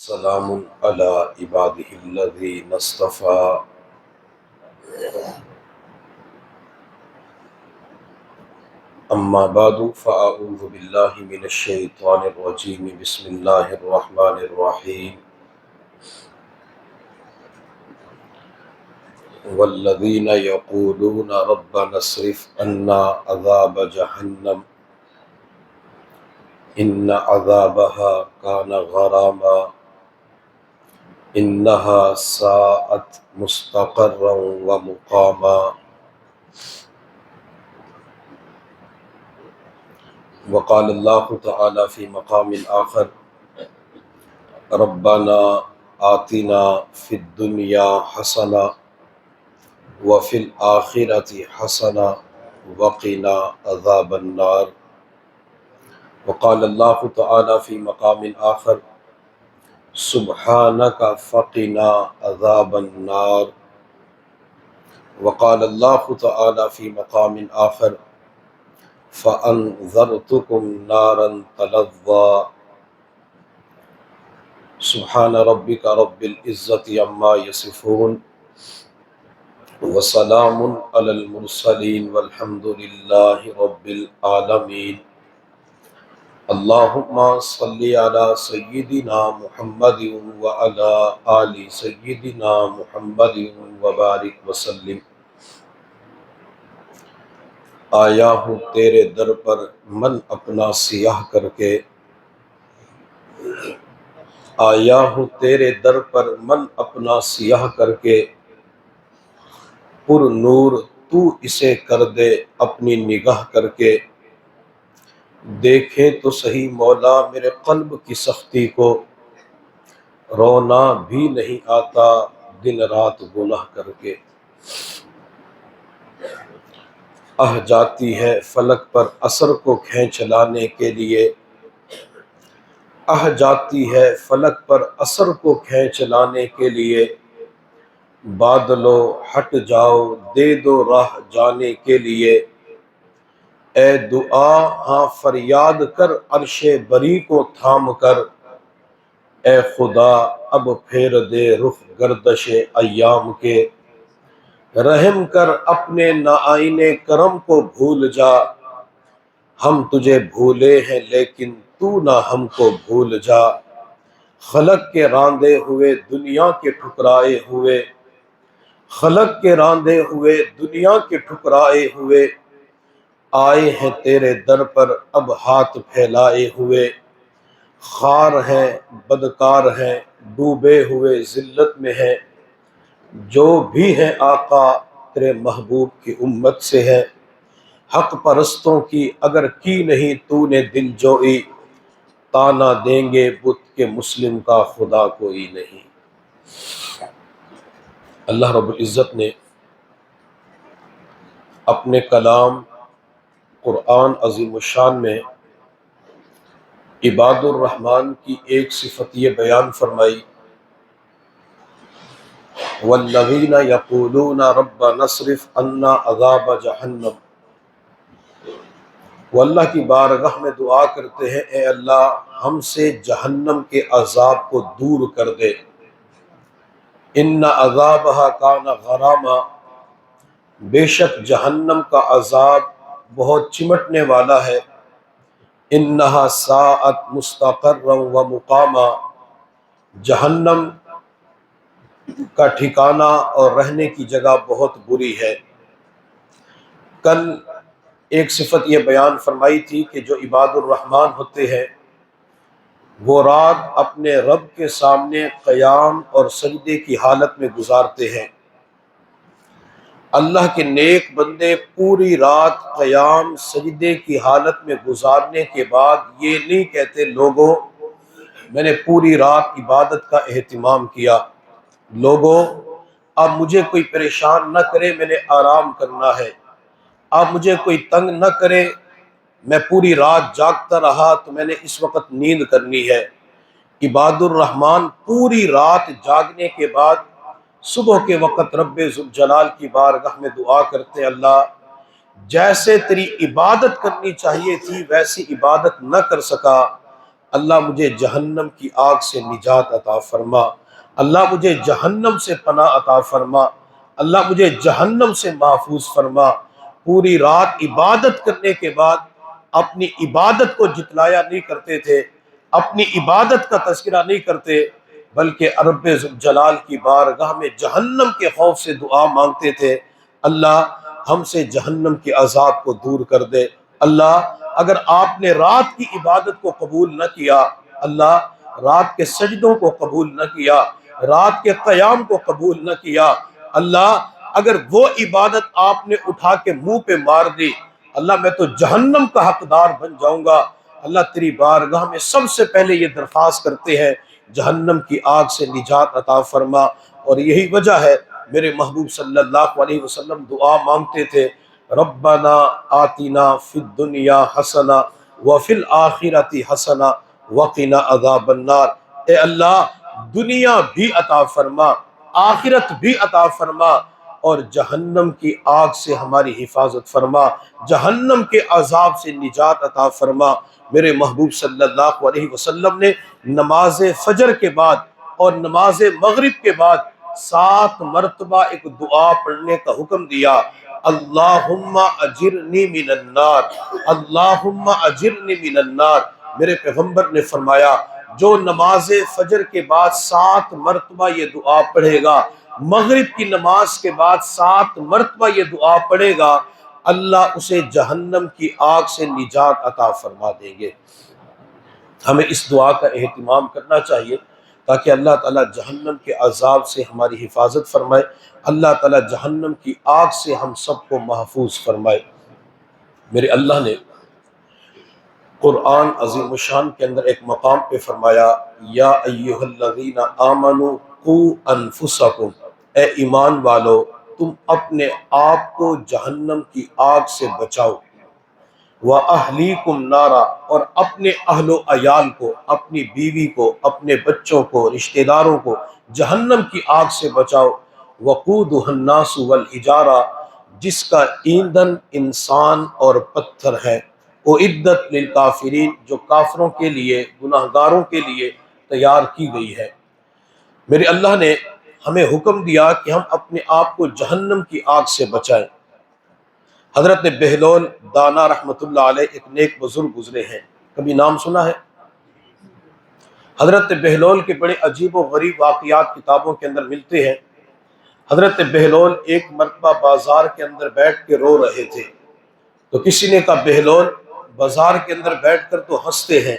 سلام علی عباده الذین اصطفى اما بعد فاعوذ باللہ من الشیطان الرجیم بسم اللہ الرحمن الرحیم والذین یقولون ربنا اصرف عنا عذاب جہنم ان عذابها کان غراما انها ساءت مستقرا ومقاما وقال اللہ تعالی فی مقام آخر ربنا آتنا فی الدنیا حسنہ وفی الآخرۃ حسنہ وقنا عذاب النار وقال اللہ تعالی فی مقام آخر سبحانک فقنا عذاب النار وقال اللہ تعالی فی مقام آخر فَأَنذَرْتُكُمْ نَارًا تَلَظَّىٰ سبحان ربک رب العزت عما یصفون وسلام علی المرسلین والحمد للہ رب العالمین اللہم صلی علی سیدنا محمد وعلی آل سیدنا محمد وبارک وسلم آیا ہوں تیرے در پر من اپنا سیاہ کر کے آیا ہوں تیرے در پر من اپنا سیاہ کر کے پر نور تو اسے کر دے اپنی نگاہ کر کے دیکھیں تو صحیح مولا میرے قلب کی سختی کو رونا بھی نہیں آتا دن رات گناہ کر کے جاتی ہے فلک پر اثر کو کھینچ لانے کے لیے جاتی ہے فلک پر اثر کو کھینچ لانے کے لیے بادلو ہٹ جاؤ دے دو راہ جانے کے لیے اے دعا ہاں فریاد کر عرش بری کو تھام کر اے خدا اب پھیر دے رخ گردش ایام کے رحم کر اپنے نائن کرم کو بھول جا ہم تجھے بھولے ہیں لیکن تو نہ ہم کو بھول جا خلق کے راندے ہوئے دنیا کے ٹھکرائے ہوئے خلق کے راندے ہوئے دنیا کے ٹھکرائے ہوئے آئے ہیں تیرے در پر اب ہاتھ پھیلائے ہوئے خوار ہیں بدکار ہیں ڈوبے ہوئے ذلت میں ہیں جو بھی ہیں آقا تیرے محبوب کی امت سے ہے حق پرستوں کی اگر کی نہیں تو نے دل جوئی تانا دیں گے بت کے مسلم کا خدا کوئی نہیں۔ اللہ رب العزت نے اپنے کلام قرآن عظیم الشان میں عباد الرحمن کی ایک صفت یہ بیان فرمائی والذین یقولون ربنا اصرف عنا عذاب جہنم، وہ اللہ کی بارگاہ میں دعا کرتے ہیں اے اللہ ہم سے جہنم کے عذاب کو دور کر دے، ان عذابها کان غراما، بے شک جہنم کا عذاب بہت چمٹنے والا ہے، انہا ساءت مستقرا ومقاما، جہنم کا ٹھکانہ اور رہنے کی جگہ بہت بری ہے۔ کل ایک صفت یہ بیان فرمائی تھی کہ جو عباد الرحمن ہوتے ہیں وہ رات اپنے رب کے سامنے قیام اور سجدے کی حالت میں گزارتے ہیں۔ اللہ کے نیک بندے پوری رات قیام سجدے کی حالت میں گزارنے کے بعد یہ نہیں کہتے لوگوں میں نے پوری رات عبادت کا اہتمام کیا، لوگوں اب مجھے کوئی پریشان نہ کرے میں نے آرام کرنا ہے، اب مجھے کوئی تنگ نہ کرے میں پوری رات جاگتا رہا تو میں نے اس وقت نیند کرنی ہے۔ عباد الرحمن پوری رات جاگنے کے بعد صبح کے وقت رب ذوالجلال کی بارگاہ میں دعا کرتے اللہ جیسے تیری عبادت کرنی چاہیے تھی ویسی عبادت نہ کر سکا، اللہ مجھے جہنم کی آگ سے نجات عطا فرما، اللہ مجھے جہنم سے پناہ عطا فرما، اللہ مجھے جہنم سے محفوظ فرما۔ پوری رات عبادت کرنے کے بعد اپنی عبادت کو جتلایا نہیں کرتے تھے، اپنی عبادت کا تذکرہ نہیں کرتے، بلکہ رب ذوالجلال کی بارگاہ میں جہنم کے خوف سے دعا مانگتے تھے، اللہ ہم سے جہنم کے عذاب کو دور کر دے۔ اللہ اگر آپ نے رات کی عبادت کو قبول نہ کیا، اللہ رات کے سجدوں کو قبول نہ کیا، رات کے قیام کو قبول نہ کیا، اللہ اگر وہ عبادت آپ نے اٹھا کے منہ پہ مار دی، اللہ میں تو جہنم کا حقدار بن جاؤں گا۔ اللہ تیری بارگاہ میں سب سے پہلے یہ درخواست کرتے ہیں، جہنم کی آگ سے نجات عطا فرما۔ اور یہی وجہ ہے میرے محبوب صلی اللہ علیہ وسلم دعا مانگتے تھے، ربنا آتنا فی الدنیا حسنہ وفی الآخرۃ حسنہ وقنا عذاب النار۔ اے اللہ دنیا بھی عطا فرما، آخرت بھی عطا فرما، اور جہنم کی آگ سے ہماری حفاظت فرما، جہنم کے عذاب سے نجات عطا فرما۔ میرے محبوب صلی اللہ علیہ وسلم نے نماز فجر کے بعد اور نماز مغرب کے بعد 7 مرتبہ ایک دعا پڑھنے کا حکم دیا، اللہم اجرنی من النار، اللہم اجرنی من النار۔ میرے پیغمبر نے فرمایا جو نماز فجر کے بعد 7 مرتبہ یہ دعا پڑھے گا، مغرب کی نماز کے بعد 7 مرتبہ یہ دعا پڑھے گا، اللہ اسے جہنم کی آگ سے نجات عطا فرما دیں گے۔ ہمیں اس دعا کا اہتمام کرنا چاہیے تاکہ اللہ تعالیٰ جہنم کے عذاب سے ہماری حفاظت فرمائے، اللہ تعالیٰ جہنم کی آگ سے ہم سب کو محفوظ فرمائے۔ میرے اللہ نے قرآن عظیم الشان کے اندر ایک مقام پہ فرمایا، یا ایہا الذین آمنوا قوا انفسکم، اے ایمان والو تم اپنے آپ کو جہنم کی آگ سے بچاؤ، وَأَهْلِيكُمْ نَارًا، اور اپنے اہل و عیال کو، اپنی بیوی کو، اپنے بچوں کو، رشتہ داروں کو جہنم کی آگ سے بچاؤ، وَقُودُهَا النَّاسُ وَالْحِجَارَةُ، جس کا ایندھن انسان اور پتھر ہے، اُعِدَّتْ لِلْكَافِرِينَ، جو کافروں کے لیے، گناہگاروں کے لیے تیار کی گئی ہے۔ میرے اللہ نے ہمیں حکم دیا کہ ہم اپنے آپ کو جہنم کی آگ سے بچائیں۔ حضرت بہلول دانا رحمۃ اللہ علیہ ایک نیک بزرگ گزرے ہیں، کبھی نام سنا ہے؟ حضرت بہلول کے بڑے عجیب و غریب واقعات کتابوں کے اندر ملتے ہیں۔ حضرت بہلول ایک مرتبہ بازار کے اندر بیٹھ کے رو رہے تھے، تو کسی نے کہا بہلول بازار کے اندر بیٹھ کر تو ہنستے ہیں،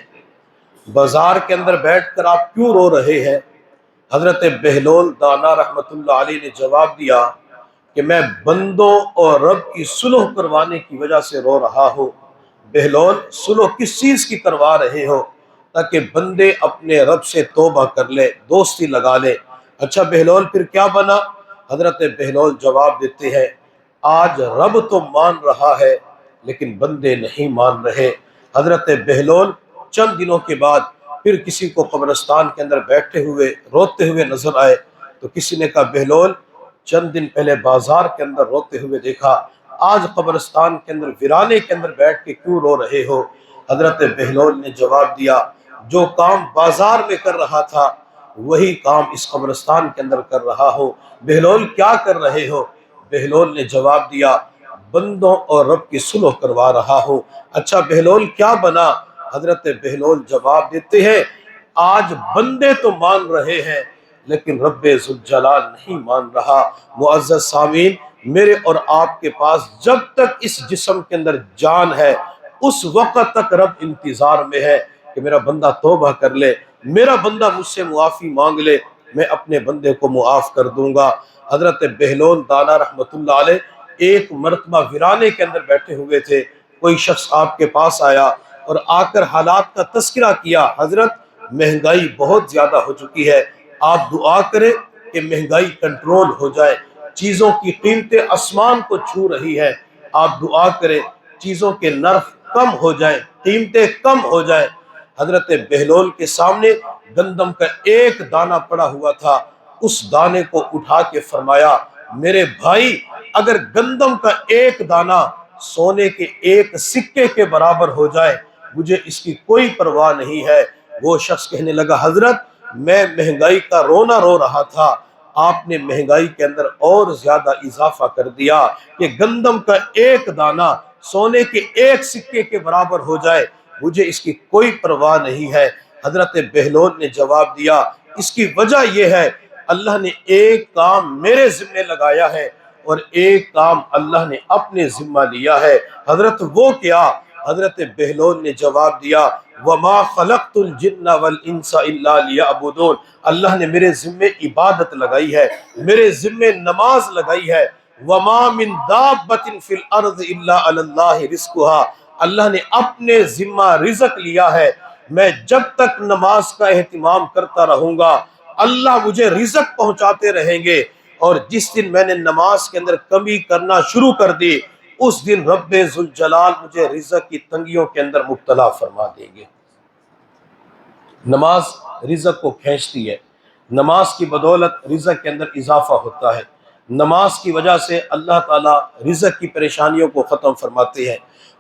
بازار کے اندر بیٹھ کر آپ کیوں رو رہے ہیں؟ حضرت بہلول دانا رحمۃ اللہ علیہ نے جواب دیا کہ میں بندوں اور رب کی صلح کروانے کی وجہ سے رو رہا ہوں۔ بہلول صلح کس چیز کی کروا رہے ہو؟ تاکہ بندے اپنے رب سے توبہ کر لے، دوستی لگا لے۔ اچھا بہلول پھر کیا بنا؟ حضرت بہلول جواب دیتے ہیں، آج رب تو مان رہا ہے لیکن بندے نہیں مان رہے۔ حضرت بہلول چند دنوں کے بعد پھر کسی کو قبرستان کے اندر بیٹھے ہوئے روتے ہوئے نظر آئے، تو کسی نے کہا بہلول چند دن پہلے بازار کے اندر روتے ہوئے دیکھا، آج قبرستان کے اندر ویرانے کے اندر بیٹھ کے کیوں رو رہے ہو؟ حضرت بہلول نے جواب دیا، جو کام بازار میں کر رہا تھا وہی کام اس قبرستان کے اندر کر رہا ہو۔ بہلول کیا کر رہے ہو؟ بہلول نے جواب دیا، بندوں اور رب کی صلح کروا رہا ہو۔ اچھا بہلول کیا بنا؟ حضرت بہلول جواب دیتے ہیں، آج بندے تو مان رہے ہیں لیکن رب ذوالجلال نہیں مان رہا۔ معزز سامعین، میرے اور آپ کے پاس جب تک اس جسم کے اندر جان ہے اس وقت تک رب انتظار میں ہے کہ میرا بندہ توبہ کر لے، میرا بندہ مجھ سے معافی مانگ لے، میں اپنے بندے کو معاف کر دوں گا۔ حضرت بہلول دانا رحمۃ اللہ علیہ ایک مرتبہ ویرانے کے اندر بیٹھے ہوئے تھے، کوئی شخص آپ کے پاس آیا اور آ کر حالات کا تذکرہ کیا، حضرت مہنگائی بہت زیادہ ہو چکی ہے، آپ دعا کریں کہ مہنگائی کنٹرول ہو جائے، چیزوں کی قیمتیں آسمان کو چھو رہی ہے، آپ دعا کریں چیزوں کے نرخ کم ہو جائیں، قیمتیں کم ہو جائیں۔ حضرت بہلول کے سامنے گندم کا ایک دانہ پڑا ہوا تھا، اس دانے کو اٹھا کے فرمایا، میرے بھائی اگر گندم کا ایک دانہ سونے کے ایک سکے کے برابر ہو جائے مجھے اس کی کوئی پرواہ نہیں ہے، وہ شخص کہنے لگا حضرت میں مہنگائی کا رونا رو رہا تھا، آپ نے مہنگائی کے اندر اور زیادہ اضافہ کر دیا کہ گندم کا ایک دانہ سونے کے ایک سکے کے برابر ہو جائے، مجھے اس کی کوئی پرواہ نہیں ہے۔ حضرت بہلول نے جواب دیا اس کی وجہ یہ ہے اللہ نے ایک کام میرے ذمہ لگایا ہے اور ایک کام اللہ نے اپنے ذمہ لیا ہے۔ حضرت وہ کیا؟ حضرت بہلول نے جواب دیا وما خلقت الجن والانس الا لیعبدون، اللہ نے میرے ذمے عبادت لگائی ہے، میرے ذمے نماز لگائی ہے۔ وما من دابۃ فی الارض الا علی اللہ رزقها، اللہ نے اپنے ذمہ رزق لیا ہے، میں جب تک نماز کا اہتمام کرتا رہوں گا اللہ مجھے رزق پہنچاتے رہیں گے، اور جس دن میں نے نماز کے اندر کمی کرنا شروع کر دی اس دن رب ذوالجلال مجھے رزق کی تنگیوں کے اندر مبتلا فرما دیں گے۔ نماز رزق کو کھینچتی ہے، نماز کی بدولت رزق کے اندر اضافہ ہوتا ہے، نماز کی وجہ سے اللہ تعالیٰ رزق کی پریشانیوں کو ختم فرماتے ہیں۔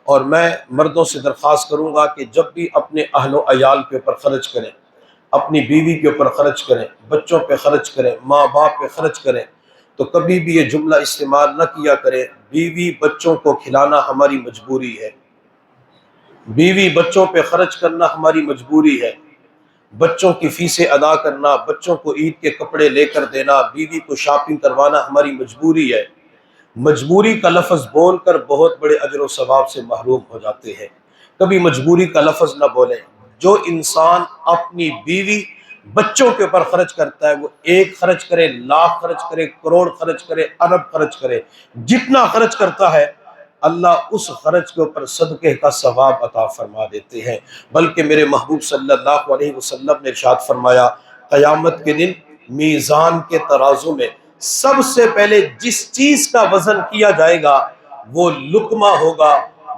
اور میں مردوں سے درخواست کروں گا کہ جب بھی اپنے اہل و عیال کے اوپر خرچ کریں، اپنی بیوی کے اوپر خرچ کریں، بچوں پہ خرچ کریں، ماں باپ پہ خرچ کریں، تو کبھی بھی یہ جملہ استعمال نہ کیا کریں بیوی بچوں کو کھلانا ہماری مجبوری ہے، بیوی بچوں پہ خرچ کرنا ہماری مجبوری ہے، بچوں کی فیسیں ادا کرنا، بچوں کو عید کے کپڑے لے کر دینا، بیوی کو شاپنگ کروانا ہماری مجبوری ہے۔ مجبوری کا لفظ بول کر بہت بڑے اجر و ثواب سے محروم ہو جاتے ہیں، کبھی مجبوری کا لفظ نہ بولیں۔ جو انسان اپنی بیوی بچوں کے اوپر خرچ کرتا ہے وہ ایک خرچ کرے، لاکھ خرچ کرے، کروڑ خرچ کرے، ارب خرچ کرے، جتنا خرچ کرتا ہے اللہ اس خرچ کے اوپر صدقے کا ثواب عطا فرما دیتے ہیں۔ بلکہ میرے محبوب صلی اللہ علیہ وسلم نے ارشاد فرمایا قیامت کے دن میزان کے ترازو میں سب سے پہلے جس چیز کا وزن کیا جائے گا وہ لقمہ ہوگا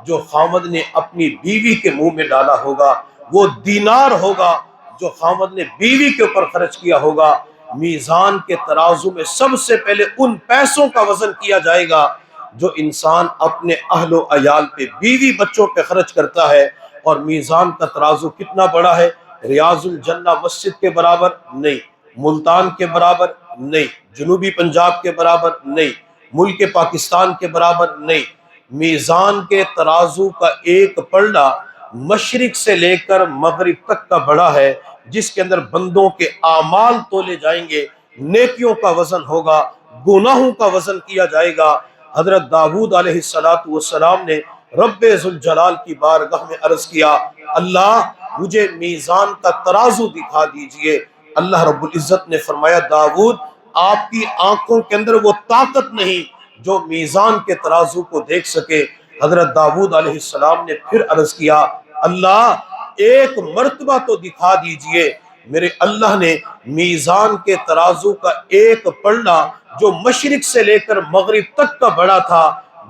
جو خامد نے اپنی بیوی کے منہ میں ڈالا ہوگا، وہ دینار ہوگا جو خامد نے بیوی کے اوپر خرچ کیا ہوگا۔ میزان کے ترازو میں سب سے پہلے ان پیسوں کا وزن کیا جائے گا جو انسان اپنے اہل و عیال پہ، بیوی بچوں پہ خرچ کرتا ہے۔ اور میزان کا ترازو کتنا بڑا ہے؟ ریاض الجنہ مسجد کے برابر نہیں، ملتان کے برابر نہیں، جنوبی پنجاب کے برابر نہیں، ملک پاکستان کے برابر نہیں۔ میزان کے ترازو کا ایک پلڑا مشرق سے لے کر مغرب تک کا بڑا ہے، جس کے اندر بندوں کے اعمال تولے جائیں گے، نیکیوں کا وزن ہوگا، گناہوں کا وزن کیا جائے گا۔ حضرت داؤد علیہ السلام نے رب ذوالجلال کی بارگاہ میں عرض کیا اللہ مجھے میزان کا ترازو دکھا دیجئے۔ اللہ رب العزت نے فرمایا داؤد آپ کی آنکھوں کے اندر وہ طاقت نہیں جو میزان کے ترازو کو دیکھ سکے۔ حضرت داؤد علیہ السلام نے پھر عرض کیا اللہ ایک مرتبہ تو دکھا دیجئے۔ میرے اللہ نے میزان کے ترازو کا ایک پلڑا جو مشرق سے لے کر مغرب تک کا بڑا تھا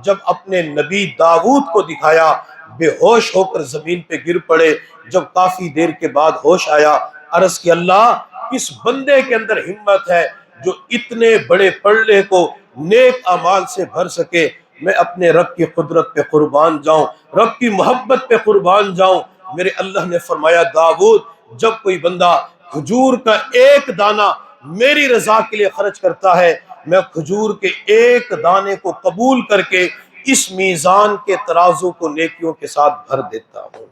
جب اپنے نبی داؤد کو دکھایا، بے ہوش ہو کر زمین پہ گر پڑے۔ جب کافی دیر کے بعد ہوش آیا عرض کہ اللہ کس بندے کے اندر ہمت ہے جو اتنے بڑے پلڑے کو نیک اعمال سے بھر سکے۔ میں اپنے رب کی قدرت پہ قربان جاؤں، رب کی محبت پہ قربان جاؤں۔ میرے اللہ نے فرمایا داؤد جب کوئی بندہ کھجور کا ایک دانہ میری رضا کے لیے خرچ کرتا ہے میں کھجور کے ایک دانے کو قبول کر کے اس میزان کے ترازو کو نیکیوں کے ساتھ بھر دیتا ہوں۔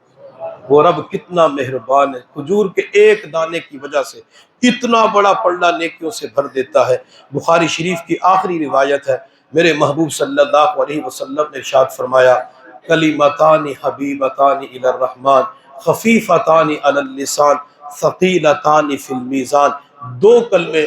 وہ رب کتنا مہربان ہے، کھجور کے ایک دانے کی وجہ سے اتنا بڑا پلڑا نیکیوں سے بھر دیتا ہے۔ بخاری شریف کی آخری روایت ہے، میرے محبوب صلی اللہ علیہ وسلم نے ارشاد فرمایا کلمتان حبیبتان الی الرحمن خفیفتان علی اللسان ثقیلتان فی المیزان، دو کلمے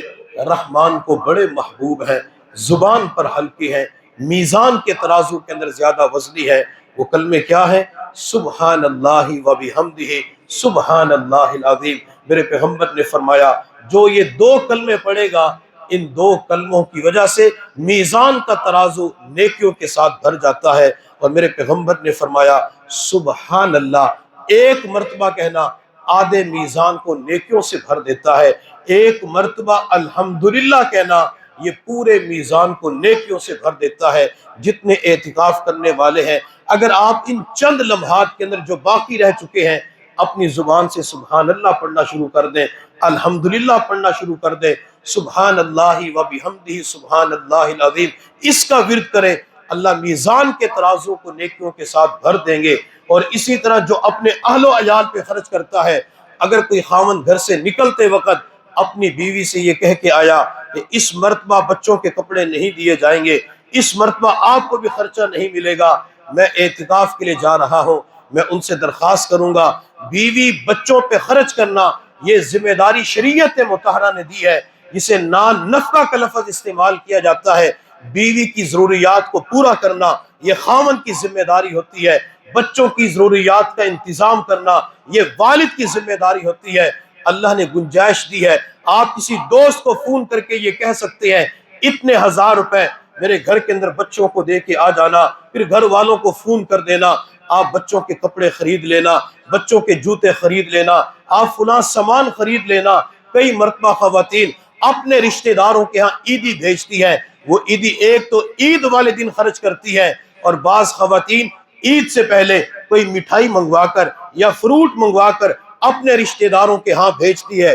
رحمان کو بڑے محبوب ہیں، زبان پر ہلکی ہیں، میزان کے ترازو کے اندر زیادہ وزنی ہے۔ وہ کلمے کیا ہیں؟ سبحان اللہ و بحمدہ سبحان اللہ العظیم۔ میرے پیغمبر نے فرمایا جو یہ دو کلمے پڑھے گا ان دو کلموں کی وجہ سے میزان کا ترازو نیکیوں کے ساتھ بھر جاتا ہے۔ اور میرے پیغمبر نے فرمایا سبحان اللہ ایک مرتبہ کہنا آدھے میزان کو نیکیوں سے بھر دیتا ہے، ایک مرتبہ الحمدللہ کہنا یہ پورے میزان کو نیکیوں سے بھر دیتا ہے۔ جتنے اعتکاف کرنے والے ہیں اگر آپ ان چند لمحات کے اندر جو باقی رہ چکے ہیں اپنی زبان سے سبحان اللہ پڑھنا شروع کر دیں، الحمدللہ پڑھنا شروع کر دیں، سبحان اللہ و بحمدہ سبحان اللہ العظیم، اس کا ورد کریں، اللہ میزان کے ترازو کو نیکیوں کے ساتھ بھر دیں گے۔ اور اسی طرح جو اپنے اہل و عیال پہ خرچ کرتا ہے، اگر کوئی خاوند گھر سے نکلتے وقت اپنی بیوی سے یہ کہہ کے آیا کہ اس مرتبہ بچوں کے کپڑے نہیں دیے جائیں گے، اس مرتبہ آپ کو بھی خرچہ نہیں ملے گا، میں اعتکاف کے لیے جا رہا ہوں، میں ان سے درخواست کروں گا، بیوی بچوں پہ خرچ کرنا یہ ذمہ داری شریعت مطہرہ نے دی ہے، جسے نان نفقہ کا لفظ استعمال کیا جاتا ہے۔ بیوی کی ضروریات کو پورا کرنا یہ خاوند کی ذمہ داری ہوتی ہے، بچوں کی ضروریات کا انتظام کرنا یہ والد کی ذمہ داری ہوتی ہے۔ اللہ نے گنجائش دی ہے، آپ کسی دوست کو فون کر کے یہ کہہ سکتے ہیں اتنے 1000 روپے میرے گھر کے اندر بچوں کو دے کے آ جانا، پھر گھر والوں کو فون کر دینا، آپ بچوں کے کپڑے خرید لینا، بچوں کے جوتے خرید لینا، آپ فلاں سامان خرید لینا۔ کئی مرتبہ خواتین اپنے رشتہ داروں کے ہاں عیدی بھیجتی ہیں، وہ عیدی ایک تو عید والے دن خرچ کرتی ہے، اور بعض خواتین عید سے پہلے کوئی مٹھائی منگوا کر یا فروٹ منگوا کر اپنے رشتہ داروں کے ہاں بھیجتی ہے،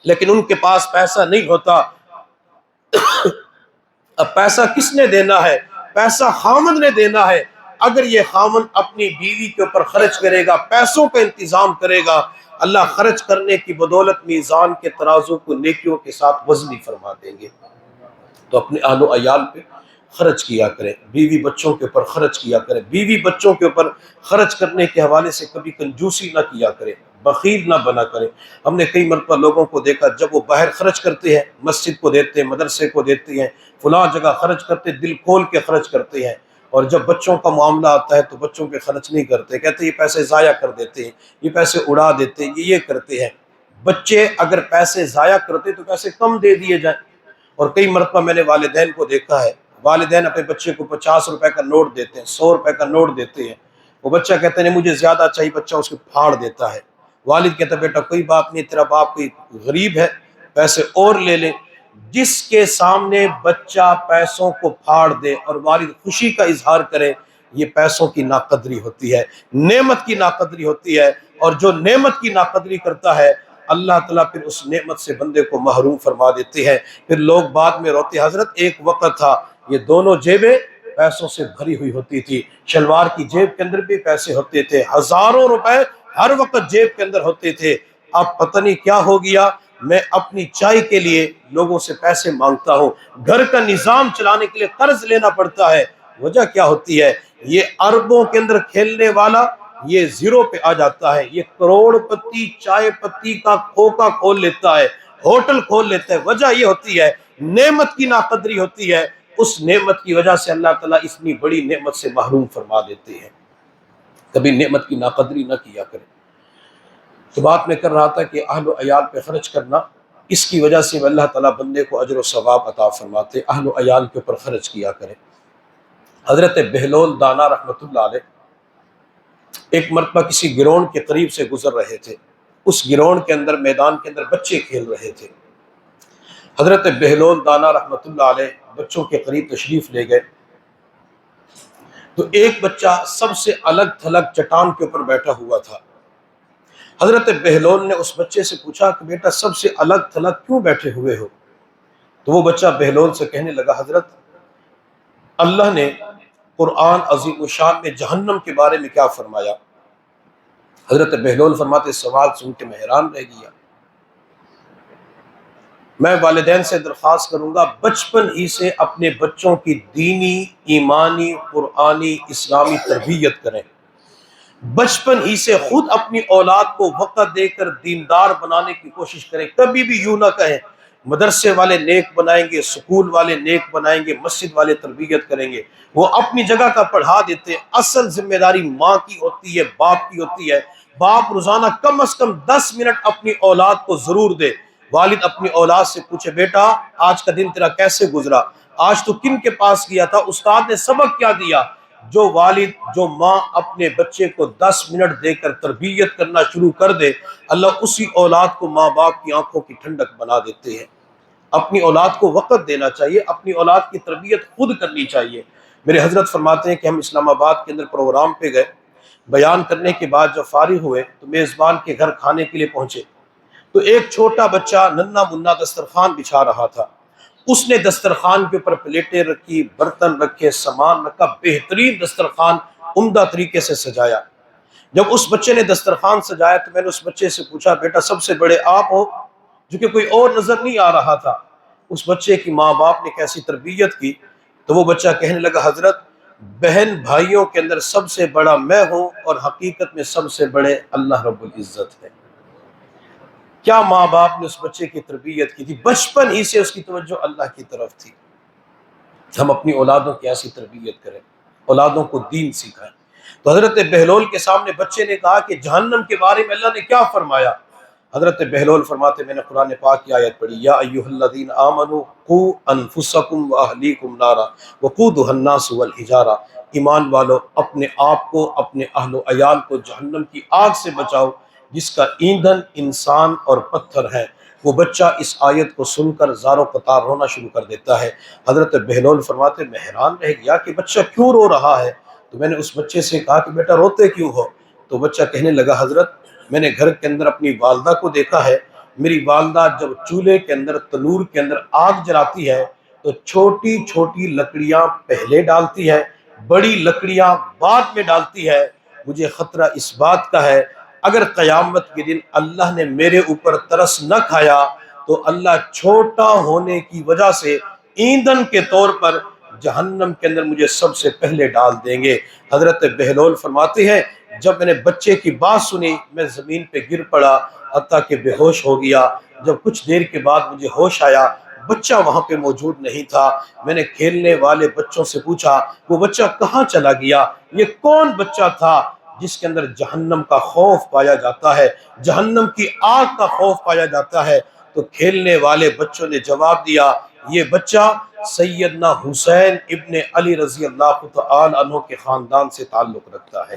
لیکن ان کے پاس پیسہ نہیں ہوتا۔ اب پیسہ کس نے دینا ہے؟ پیسہ خامد نے دینا ہے۔ اگر یہ خامد اپنی بیوی کے اوپر خرچ کرے گا، پیسوں کا انتظام کرے گا، اللہ خرچ کرنے کی بدولت میزان کے ترازو کو نیکیوں کے ساتھ وزنی فرما دیں گے۔ تو اپنے اہل و عیال پہ خرچ کیا کریں، بیوی بچوں کے اوپر خرچ کیا کریں، بیوی بچوں کے اوپر خرچ کرنے کے حوالے سے کبھی کنجوسی نہ کیا کریں، بخیل نہ بنا کریں۔ ہم نے کئی مرتبہ لوگوں کو دیکھا جب وہ باہر خرچ کرتے ہیں، مسجد کو دیتے ہیں، مدرسے کو دیتے ہیں، فلاں جگہ خرچ کرتے، دل کھول کے خرچ کرتے ہیں، اور جب بچوں کا معاملہ آتا ہے تو بچوں پہ خرچ نہیں کرتے، کہتے ہیں یہ پیسے ضائع کر دیتے ہیں، یہ پیسے اڑا دیتے ہیں، یہ کرتے ہیں۔ بچے اگر پیسے ضائع کرتے تو پیسے کم دے دیے جائیں۔ اور کئی مرتبہ میں نے والدین کو دیکھا ہے، والدین اپنے بچے کو 50 روپے کا نوٹ دیتے ہیں، 100 روپے کا نوٹ دیتے ہیں، وہ بچہ کہتا ہے نہیں مجھے زیادہ چاہیے، بچہ اس کو پھاڑ دیتا ہے۔ والد کہتا ہے بیٹا کوئی بات نہیں، تیرا باپ کوئی غریب ہے، پیسے اور لے لے۔ جس کے سامنے بچہ پیسوں کو پھاڑ دے اور والد خوشی کا اظہار کرے، یہ پیسوں کی ناقدری ہوتی ہے، نعمت کی ناقدری ہوتی ہے، اور جو نعمت کی ناقدری کرتا ہے اللہ تعالیٰ پھر اس نعمت سے بندے کو محروم فرما دیتے ہیں۔ پھر لوگ بعد میں روتے، حضرت ایک وقت تھا یہ دونوں جیبیں پیسوں سے بھری ہوئی ہوتی تھی، شلوار کی جیب کے اندر بھی پیسے ہوتے تھے، ہزاروں روپے ہر وقت جیب کے اندر ہوتے تھے۔ اب پتہ نہیں کیا ہو گیا، میں اپنی چائے کے لیے لوگوں سے پیسے مانگتا ہوں، گھر کا نظام چلانے کے لیے قرض لینا پڑتا ہے۔ وجہ کیا ہوتی ہے؟ یہ اربوں کے اندر کھیلنے والا یہ زیرو پہ آ جاتا ہے، یہ کروڑ پتی چائے پتی کا کھوکا کھول لیتا ہے، ہوٹل کھول لیتا ہے۔ وجہ یہ ہوتی ہے نعمت کی ناقدری ہوتی ہے، اس نعمت کی وجہ سے اللہ تعالیٰ اتنی بڑی نعمت سے محروم فرما دیتے ہیں۔ کبھی نعمت کی ناقدری نہ کیا کریں۔ تو بات میں کر رہا تھا کہ اہل و عیال پہ خرچ کرنا، اس کی وجہ سے اللہ تعالیٰ بندے کو اجر و ثواب عطا فرماتے، اہل و عیال کے اوپر خرچ کیا کریں۔ حضرت بہلول دانا رحمۃ اللہ علیہ ایک مرتبہ کسی گراؤنڈ کے قریب سے گزر رہے تھے، اس گراؤنڈ کے اندر میدان کے اندر بچے کھیل رہے تھے۔ حضرت بہلول دانا رحمۃ اللہ علیہ بچوں کے قریب تشریف لے گئے تو ایک بچہ سب سے الگ تھلگ چٹان کے اوپر بیٹھا ہوا تھا۔ حضرت بہلول نے اس بچے سے پوچھا کہ بیٹا سب سے الگ تھلگ کیوں بیٹھے ہوئے ہو؟ تو وہ بچہ بہلول سے کہنے لگا حضرت اللہ نے قرآن عظیم الشان میں جہنم کے بارے میں کیا فرمایا؟ حضرت بہلول فرماتے سوال سن کے میں حیران رہ گیا۔ میں والدین سے درخواست کروں گا بچپن ہی سے اپنے بچوں کی دینی، ایمانی، قرآنی، اسلامی تربیت کریں، بچپن ہی سے خود اپنی اولاد کو وقت دے کر دیندار بنانے کی کوشش کریں۔ کبھی بھی یوں نہ کہیں مدرسے والے نیک بنائیں گے، سکول والے نیک بنائیں گے، مسجد والے تربیت کریں گے، وہ اپنی جگہ کا پڑھا دیتے ہیں۔ اصل ذمہ داری ماں کی ہوتی ہے، باپ کی ہوتی ہے۔ باپ روزانہ کم از کم 10 منٹ اپنی اولاد کو ضرور دے۔ والد اپنی اولاد سے پوچھے بیٹا آج کا دن تیرا کیسے گزرا، آج تو کن کے پاس گیا تھا، استاد نے سبق کیا دیا۔ جو والد، جو ماں اپنے بچے کو 10 منٹ دے کر تربیت کرنا شروع کر دے، اللہ اسی اولاد کو ماں باپ کی آنکھوں کی ٹھنڈک بنا دیتے ہیں۔ اپنی اولاد کو وقت دینا چاہیے، اپنی اولاد کی تربیت خود کرنی چاہیے۔ میرے حضرت فرماتے ہیں کہ ہم اسلام آباد کے اندر پروگرام پہ گئے، بیان کرنے کے بعد جب فارغ ہوئے تو میزبان کے گھر کھانے کے لیے پہنچے تو ایک چھوٹا بچہ ننھا منا دسترخوان بچھا رہا تھا۔ اس نے دسترخوان کے اوپر پلیٹیں رکھی، برتن رکھے، سامان رکھا، بہترین دسترخوان عمدہ طریقے سے سجایا۔ جب اس بچے نے دسترخوان سجایا تو میں نے اس بچے سے پوچھا، بیٹا سب سے بڑے آپ ہو؟ جو کہ کوئی اور نظر نہیں آ رہا تھا۔ اس بچے کی ماں باپ نے کیسی تربیت کی تو وہ بچہ کہنے لگا، حضرت بہن بھائیوں کے اندر سب سے بڑا میں ہوں اور حقیقت میں سب سے بڑے اللہ رب العزت ہے۔ کیا ماں باپ نے اس بچے کی تربیت کی تھی، بچپن ہی سے اس کی توجہ اللہ کی طرف تھی۔ ہم اپنی اولادوں کی ایسی تربیت کریں، اولادوں کو دین سکھائیں۔ تو حضرت بہلول کے سامنے بچے نے کہا کہ جہنم کے بارے میں اللہ نے کیا فرمایا؟ حضرت بہلول فرماتے، میں نے قرآن پاک کی آیت پڑھی، یا ایھا الذین آمنوا قوا انفسکم واہلیکم نارا وقودھا الناس والحجارہ، ایمان والو اپنے آپ کو، اپنے اہل و عیال کو جہنم کی آگ سے بچاؤ جس کا ایندھن انسان اور پتھر ہے۔ وہ بچہ اس آیت کو سن کر زار و قطار رونا شروع کر دیتا ہے۔ حضرت بہلول فرماتے، میں حیران رہ گیا کہ بچہ کیوں رو رہا ہے۔ تو میں نے اس بچے سے کہا کہ بیٹا روتے کیوں ہو؟ تو بچہ کہنے لگا، حضرت میں نے گھر کے اندر اپنی والدہ کو دیکھا ہے، میری والدہ جب چولہے کے اندر، تنور کے اندر آگ جلاتی ہے تو چھوٹی چھوٹی لکڑیاں پہلے ڈالتی ہے، بڑی لکڑیاں بعد میں ڈالتی ہے۔ مجھے خطرہ اس بات کا ہے اگر قیامت کے دن اللہ نے میرے اوپر ترس نہ کھایا تو اللہ چھوٹا ہونے کی وجہ سے ایندھن کے طور پر جہنم کے اندر مجھے سب سے پہلے ڈال دیں گے۔ حضرت بہلول فرماتے ہیں، جب میں نے بچے کی بات سنی میں زمین پہ گر پڑا حتیٰ کہ بے ہوش ہو گیا۔ جب کچھ دیر کے بعد مجھے ہوش آیا، بچہ وہاں پہ موجود نہیں تھا۔ میں نے کھیلنے والے بچوں سے پوچھا، وہ بچہ کہاں چلا گیا؟ یہ کون بچہ تھا جس کے اندر جہنم کا خوف پایا جاتا ہے، جہنم کی آگ کا خوف پایا جاتا ہے؟ تو کھیلنے والے بچوں نے جواب دیا، یہ بچہ سیدنا حسین ابن علی رضی اللہ تعالی عنہ کے خاندان سے تعلق رکھتا ہے۔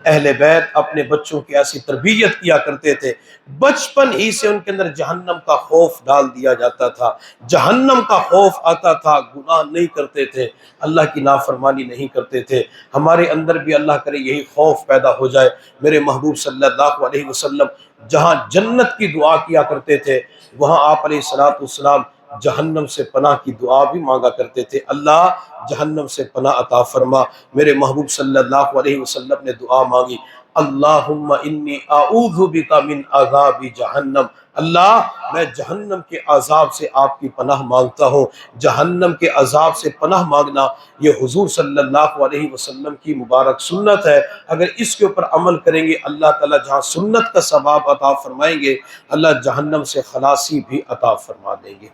اہل بیت اپنے بچوں کی ایسی تربیت کیا کرتے تھے، بچپن ہی سے ان کے اندر جہنم کا خوف ڈال دیا جاتا تھا، جہنم کا خوف آتا تھا، گناہ نہیں کرتے تھے، اللہ کی نافرمانی نہیں کرتے تھے۔ ہمارے اندر بھی اللہ کرے یہی خوف پیدا ہو جائے۔ میرے محبوب صلی اللہ علیہ وسلم جہاں جنت کی دعا کیا کرتے تھے وہاں آپ علیہ الصلوۃ والسلام جہنم سے پناہ کی دعا بھی مانگا کرتے تھے، اللہ جہنم سے پناہ عطا فرما۔ میرے محبوب صلی اللہ علیہ وسلم نے دعا مانگی، اللہم انی اعوذ بک من عذاب جہنم، اللہ میں جہنم کے عذاب سے آپ کی پناہ مانگتا ہوں۔ جہنم کے عذاب سے پناہ مانگنا یہ حضور صلی اللہ علیہ وسلم کی مبارک سنت ہے۔ اگر اس کے اوپر عمل کریں گے اللہ تعالیٰ جہاں سنت کا ثواب عطا فرمائیں گے، اللہ جہنم سے خلاصی بھی عطا فرما دیں گے۔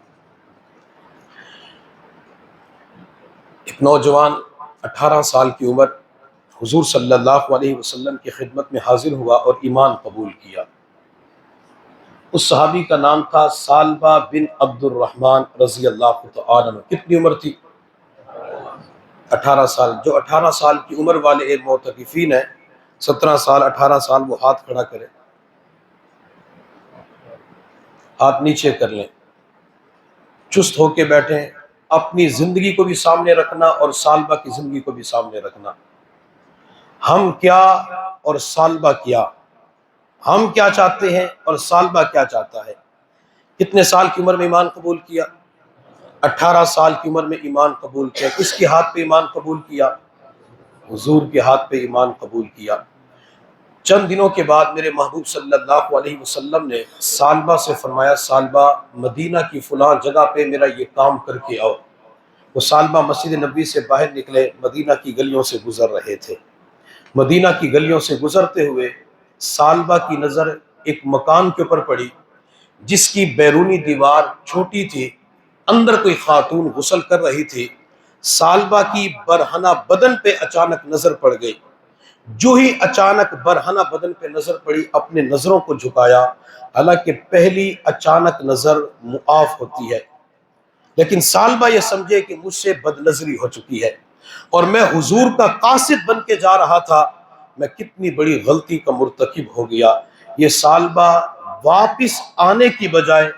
ایک نوجوان 18 سال کی عمر حضور صلی اللہ علیہ وسلم کی خدمت میں حاضر ہوا اور ایمان قبول کیا۔ اس صحابی کا نام تھا ثعلبہ بن عبد الرحمن رضی اللہ تعالی عنہ۔ کتنی عمر تھی؟ 18 سال۔ جو 18 سال کی عمر والے معتکفین ہیں، 17 سال 18 سال، وہ ہاتھ کھڑا کریں، ہاتھ نیچے کر لیں، چست ہو کے بیٹھیں، اپنی زندگی کو بھی سامنے رکھنا اور ثعلبہ کی زندگی کو بھی سامنے رکھنا۔ ہم کیا اور ثعلبہ کیا، ہم کیا چاہتے ہیں اور ثعلبہ کیا چاہتا ہے۔ کتنے سال کی عمر میں ایمان قبول کیا؟ 18 سال کی عمر میں ایمان قبول کیا۔ کس کے ہاتھ پہ ایمان قبول کیا؟ حضور کے ہاتھ پہ ایمان قبول کیا۔ چند دنوں کے بعد میرے محبوب صلی اللہ علیہ وسلم نے ثعلبہ سے فرمایا، ثعلبہ مدینہ کی فلاں جگہ پہ میرا یہ کام کر کے آؤ۔ وہ ثعلبہ مسجد نبوی سے باہر نکلے، مدینہ کی گلیوں سے گزر رہے تھے۔ مدینہ کی گلیوں سے گزرتے ہوئے ثعلبہ کی نظر ایک مکان کے اوپر پڑی جس کی بیرونی دیوار چھوٹی تھی، اندر کوئی خاتون غسل کر رہی تھی۔ ثعلبہ کی برہنہ بدن پہ اچانک نظر پڑ گئی۔ جو ہی اچانک برہنہ بدن پہ نظر پڑی، اپنے نظروں کو جھکایا، حالانکہ پہلی اچانک نظر معاف ہوتی ہے، لیکن ثعلبہ یہ سمجھے کہ مجھ سے بد نظری ہو چکی ہے اور میں حضور کا قاصد بن کے جا رہا تھا، میں کتنی بڑی غلطی کا مرتکب ہو گیا۔ یہ ثعلبہ واپس آنے کی بجائے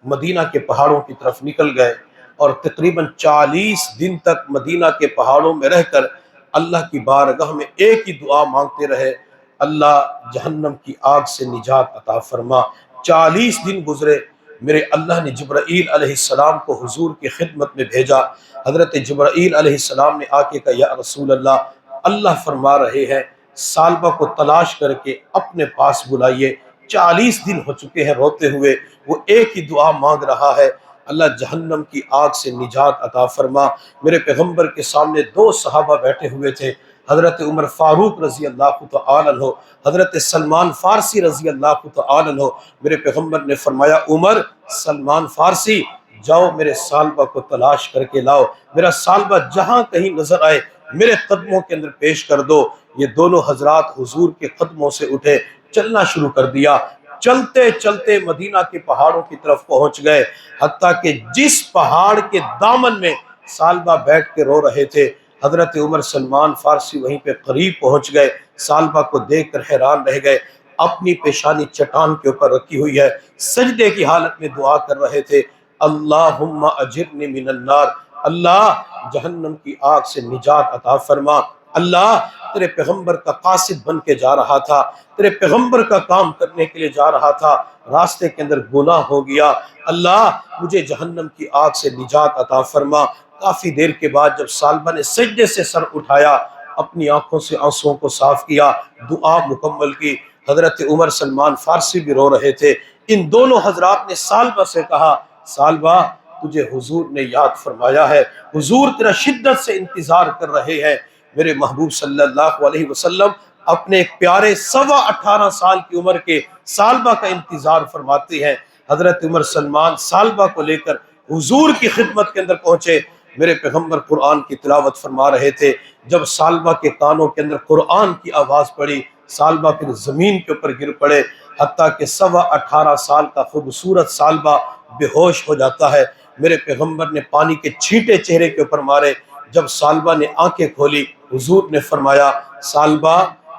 مدینہ کے پہاڑوں کی طرف نکل گئے اور تقریباً 40 دن تک مدینہ کے پہاڑوں میں رہ کر اللہ کی بارگاہ میں ایک ہی دعا مانگتے رہے، اللہ جہنم کی آگ سے نجات عطا فرما۔ 40 دن گزرے، میرے اللہ نے جبرائیل علیہ السلام کو حضور کی خدمت میں بھیجا۔ حضرت جبرائیل علیہ السلام نے آ کے کہا، یا رسول اللہ فرما رہے ہیں سالبہ کو تلاش کر کے اپنے پاس بلائیے، 40 دن ہو چکے ہیں روتے ہوئے، وہ ایک ہی دعا مانگ رہا ہے، اللہ جہنم کی آگ سے نجات عطا فرما۔ میرے پیغمبر کے سامنے 2 صحابہ بیٹھے ہوئے تھے، حضرت عمر فاروق رضی اللہ تعالی عنہ، حضرت سلمان فارسی رضی اللہ تعالی عنہ۔ میرے پیغمبر نے فرمایا، عمر، سلمان فارسی، جاؤ میرے سالبہ کو تلاش کر کے لاؤ، میرا سالبہ جہاں کہیں نظر آئے میرے قدموں کے اندر پیش کر دو۔ یہ دونوں حضرات حضور کے قدموں سے اٹھے، چلنا شروع کر دیا، چلتے چلتے مدینہ کے پہاڑوں کی طرف پہنچ گئے، حتیٰ کہ جس پہاڑ کے دامن میں سالبہ بیٹھ کے رو رہے تھے، حضرت عمر سلمان فارسی وہیں پہ قریب پہنچ گئے، سالبہ کو دیکھ کر حیران رہ گئے، اپنی پیشانی چٹان کے اوپر رکھی ہوئی ہے، سجدے کی حالت میں دعا کر رہے تھے، اللہم اجرنی من النار، اللہ جہنم کی آگ سے نجات عطا فرما۔ اللہ تیرے پیغمبر کا قاصد بن کے جا رہا تھا، تیرے پیغمبر کا کام کرنے کے لیے جا رہا تھا، راستے کے اندر گناہ ہو گیا، اللہ مجھے جہنم کی آگ سے نجات عطا فرما۔ کافی دیر کے بعد جب سالبہ نے سجدے سے سر اٹھایا، اپنی آنکھوں سے آنسوؤں کو صاف کیا، دعا مکمل کی، حضرت عمر سلمان فارسی بھی رو رہے تھے، ان دونوں حضرات نے سالبہ سے کہا، سالبہ تجھے حضور نے یاد فرمایا ہے، حضور تیرا شدت سے انتظار کر رہے ہیں۔ میرے محبوب صلی اللہ علیہ وسلم اپنے ایک پیارے 18.25 سال کی عمر کے سالبہ کا انتظار فرماتے ہیں۔ حضرت عمر سلمان سالبہ کو لے کر حضور کی خدمت کے اندر پہنچے، میرے پیغمبر قرآن کی تلاوت فرما رہے تھے، جب سالبہ کے کانوں کے اندر قرآن کی آواز پڑی، سالبہ پھر زمین کے اوپر گر پڑے، حتیٰ کہ 18.25 سال کا خوبصورت سالبہ بے ہوش ہو جاتا ہے۔ میرے پیغمبر نے پانی کے چھینٹے چہرے کے اوپر مارے، جب سالبہ نے آنکھیں کھولی، حضور نے فرمایا، سالبہ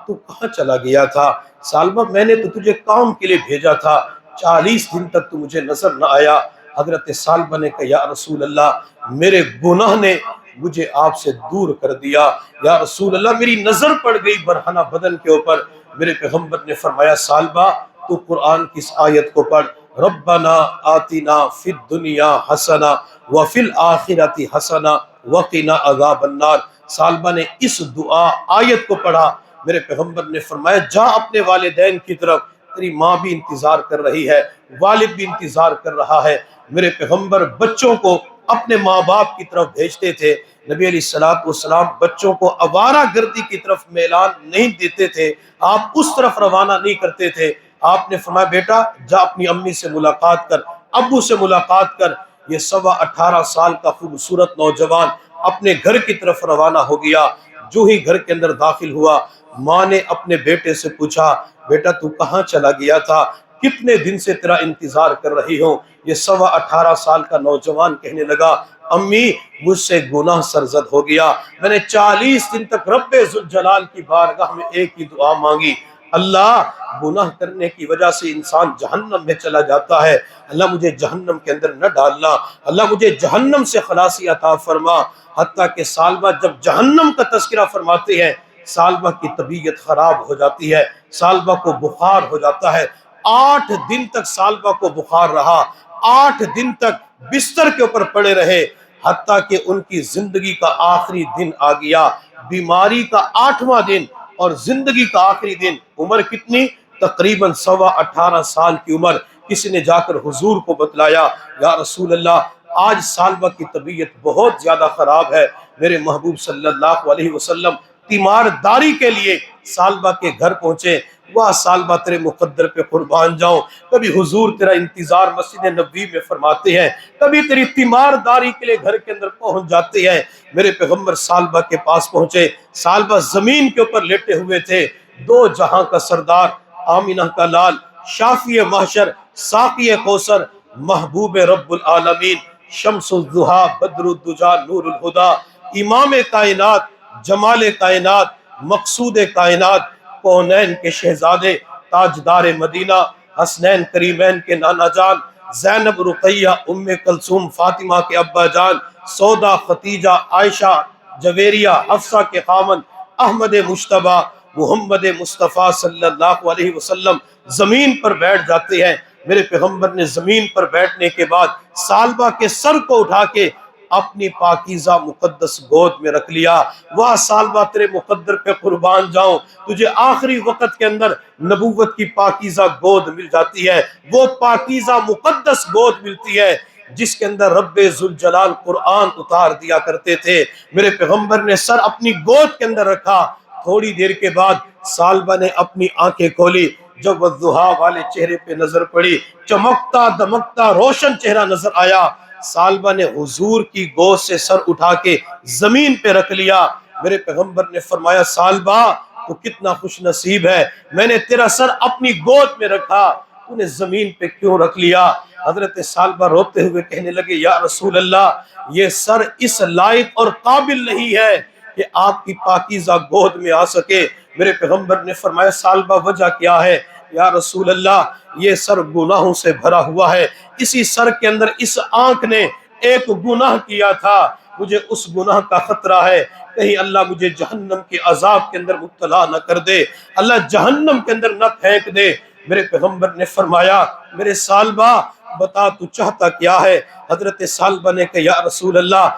تو کہاں چلا گیا تھا؟ سالبہ میں نے تو تجھے کام کے لیے بھیجا تھا، 40 دن تک تو مجھے نظر نہ آیا۔ حضرت سالبہ نے کہا، یا رسول اللہ میرے گناہ نے مجھے آپ سے دور کر دیا، یا رسول اللہ میری نظر پڑ گئی برہنہ بدن کے اوپر۔ میرے پیغمبر نے فرمایا، سالبہ تو قرآن کی اس آیت کو پڑھ، ربنا آتنا فی الدنیا حسنہ وفی الآخرۃ حسنہ وقنا عذاب النار۔ سالبہ نے اس دعا آیت کو پڑھا، میرے پیغمبر نے فرمایا، جا اپنے والدین کی طرف، تیری ماں بھی انتظار کر رہی ہے، والد بھی انتظار کر رہا ہے۔ میرے پیغمبر بچوں کو اپنے ماں باپ کی طرف بھیجتے تھے، نبی علیہ الصلوۃ والسلام بچوں کو آوارہ گردی کی طرف میلان نہیں دیتے تھے، آپ اس طرف روانہ نہیں کرتے تھے۔ آپ نے فرمایا، بیٹا جا اپنی امی سے ملاقات کر، ابو سے ملاقات کر۔ یہ 18.25 سال کا خوبصورت نوجوان اپنے گھر کی طرف روانہ ہو گیا، جو ہی گھر کے اندر داخل ہوا، ماں نے اپنے بیٹے سے پوچھا، بیٹا تو کہاں چلا گیا تھا؟ کتنے دن سے تیرا انتظار کر رہی ہوں۔ یہ 18.25 سال کا نوجوان کہنے لگا، امی مجھ سے گناہ سرزد ہو گیا، میں نے 40 دن تک رب ذوالجلال کی بارگاہ میں ایک ہی دعا مانگی، اللہ گناہ کرنے کی وجہ سے انسان جہنم میں چلا جاتا ہے، اللہ مجھے جہنم کے اندر نہ ڈالنا، اللہ مجھے جہنم سے خلاصی عطا فرما۔ حتیٰ کہ سالبہ جب جہنم کا تذکرہ فرماتے ہیں، سالبہ کی طبیعت خراب ہو جاتی ہے، سالبہ کو بخار ہو جاتا ہے، 8 دن تک سالبہ کو بخار رہا، 8 دن تک بستر کے اوپر پڑے رہے، حتیٰ کہ ان کی زندگی کا آخری دن آ گیا، بیماری کا 8واں دن اور زندگی کا آخری دن۔ عمر کتنی؟ تقریباً 18.25 سال کی عمر۔ کسی نے جا کر حضور کو بتلایا، یا رسول اللہ آج سالبہ کی طبیعت بہت زیادہ خراب ہے۔ میرے محبوب صلی اللہ علیہ وسلم تیمارداری کے لیے سالبہ کے گھر پہنچے، واہ سالبہ تیرے مقدر پہ قربان جاؤں، کبھی حضور تیرا انتظار مسجد نبوی میں فرماتے ہیں، کبھی تیری تیمارداری کے لیے گھر کے اندر پہنچ جاتے ہیں۔ میرے پیغمبر سالبہ کے پاس پہنچے، سالبہ زمین کے اوپر لیٹے ہوئے تھے، 2 جہاں کا سردار، آمینہ کا لال، شافی محشر، ساقی کوثر، محبوب رب العالمین، شمس الضحیٰ، بدر الدجیٰ، نور الہدیٰ، امام کائنات، جمال کائنات، مقصود کائنات، کونین کے شہزادے، تاجدار مدینہ، حسنین کریمین کے نانا جان، زینب رقیہ ام کلثوم فاطمہ کے ابا جان، سودا ختیجہ عائشہ جویریہ حفصہ کے خامن احمد مشتبہ محمد مصطفیٰ صلی اللہ علیہ وسلم زمین پر بیٹھ جاتے ہیں۔ میرے پیغمبر نے زمین پر بیٹھنے کے بعد سالبہ کے سر کو اٹھا کے اپنی پاکیزہ مقدس گود میں رکھ لیا۔ واہ سالبہ تیرے مقدر پہ قربان جاؤں، تجھے آخری وقت کے اندر نبوت کی پاکیزہ گود مل جاتی ہے، وہ پاکیزہ مقدس گود ملتی ہے جس کے اندر رب ذوالجلال قرآن اتار دیا کرتے تھے۔ میرے پیغمبر نے سر اپنی گود کے اندر رکھا، تھوڑی دیر کے بعد سالبہ نے اپنی آنکھیں کھولی، جب والضحیٰ والے چہرے پہ نظر پڑی، چمکتا دمکتا روشن چہرہ نظر آیا، سالبہ نے حضور کی گود سے سر اٹھا کے زمین پہ رکھ لیا۔ میرے پیغمبر نے فرمایا سالبہ تو کتنا خوش نصیب ہے، میں نے تیرا سر اپنی گود میں رکھا، تو نے زمین پہ کیوں رکھ لیا؟ حضرت سالبہ روتے ہوئے کہنے لگے یا رسول اللہ، یہ سر اس لائق اور قابل نہیں ہے کہ آپ کی پاکیزہ گود میں آ سکے۔ میرے پیغمبر نے فرمایا سالبہ وجہ کیا ہے؟ یا رسول اللہ، یہ سر گناہوں سے بھرا ہوا ہے، اسی سر کے اندر اس آنکھ نے ایک گناہ کیا تھا، مجھے اس گناہ کا خطرہ ہے، کہیں اللہ مجھے جہنم کے عذاب کے اندر مبتلا نہ کر دے، اللہ جہنم کے اندر نہ پھینک دے۔ میرے پیغمبر نے فرمایا میرے سالبہ بتا تو چاہتا کیا ہے؟ حضرت سالبہ نے کہا یا رسول اللہ،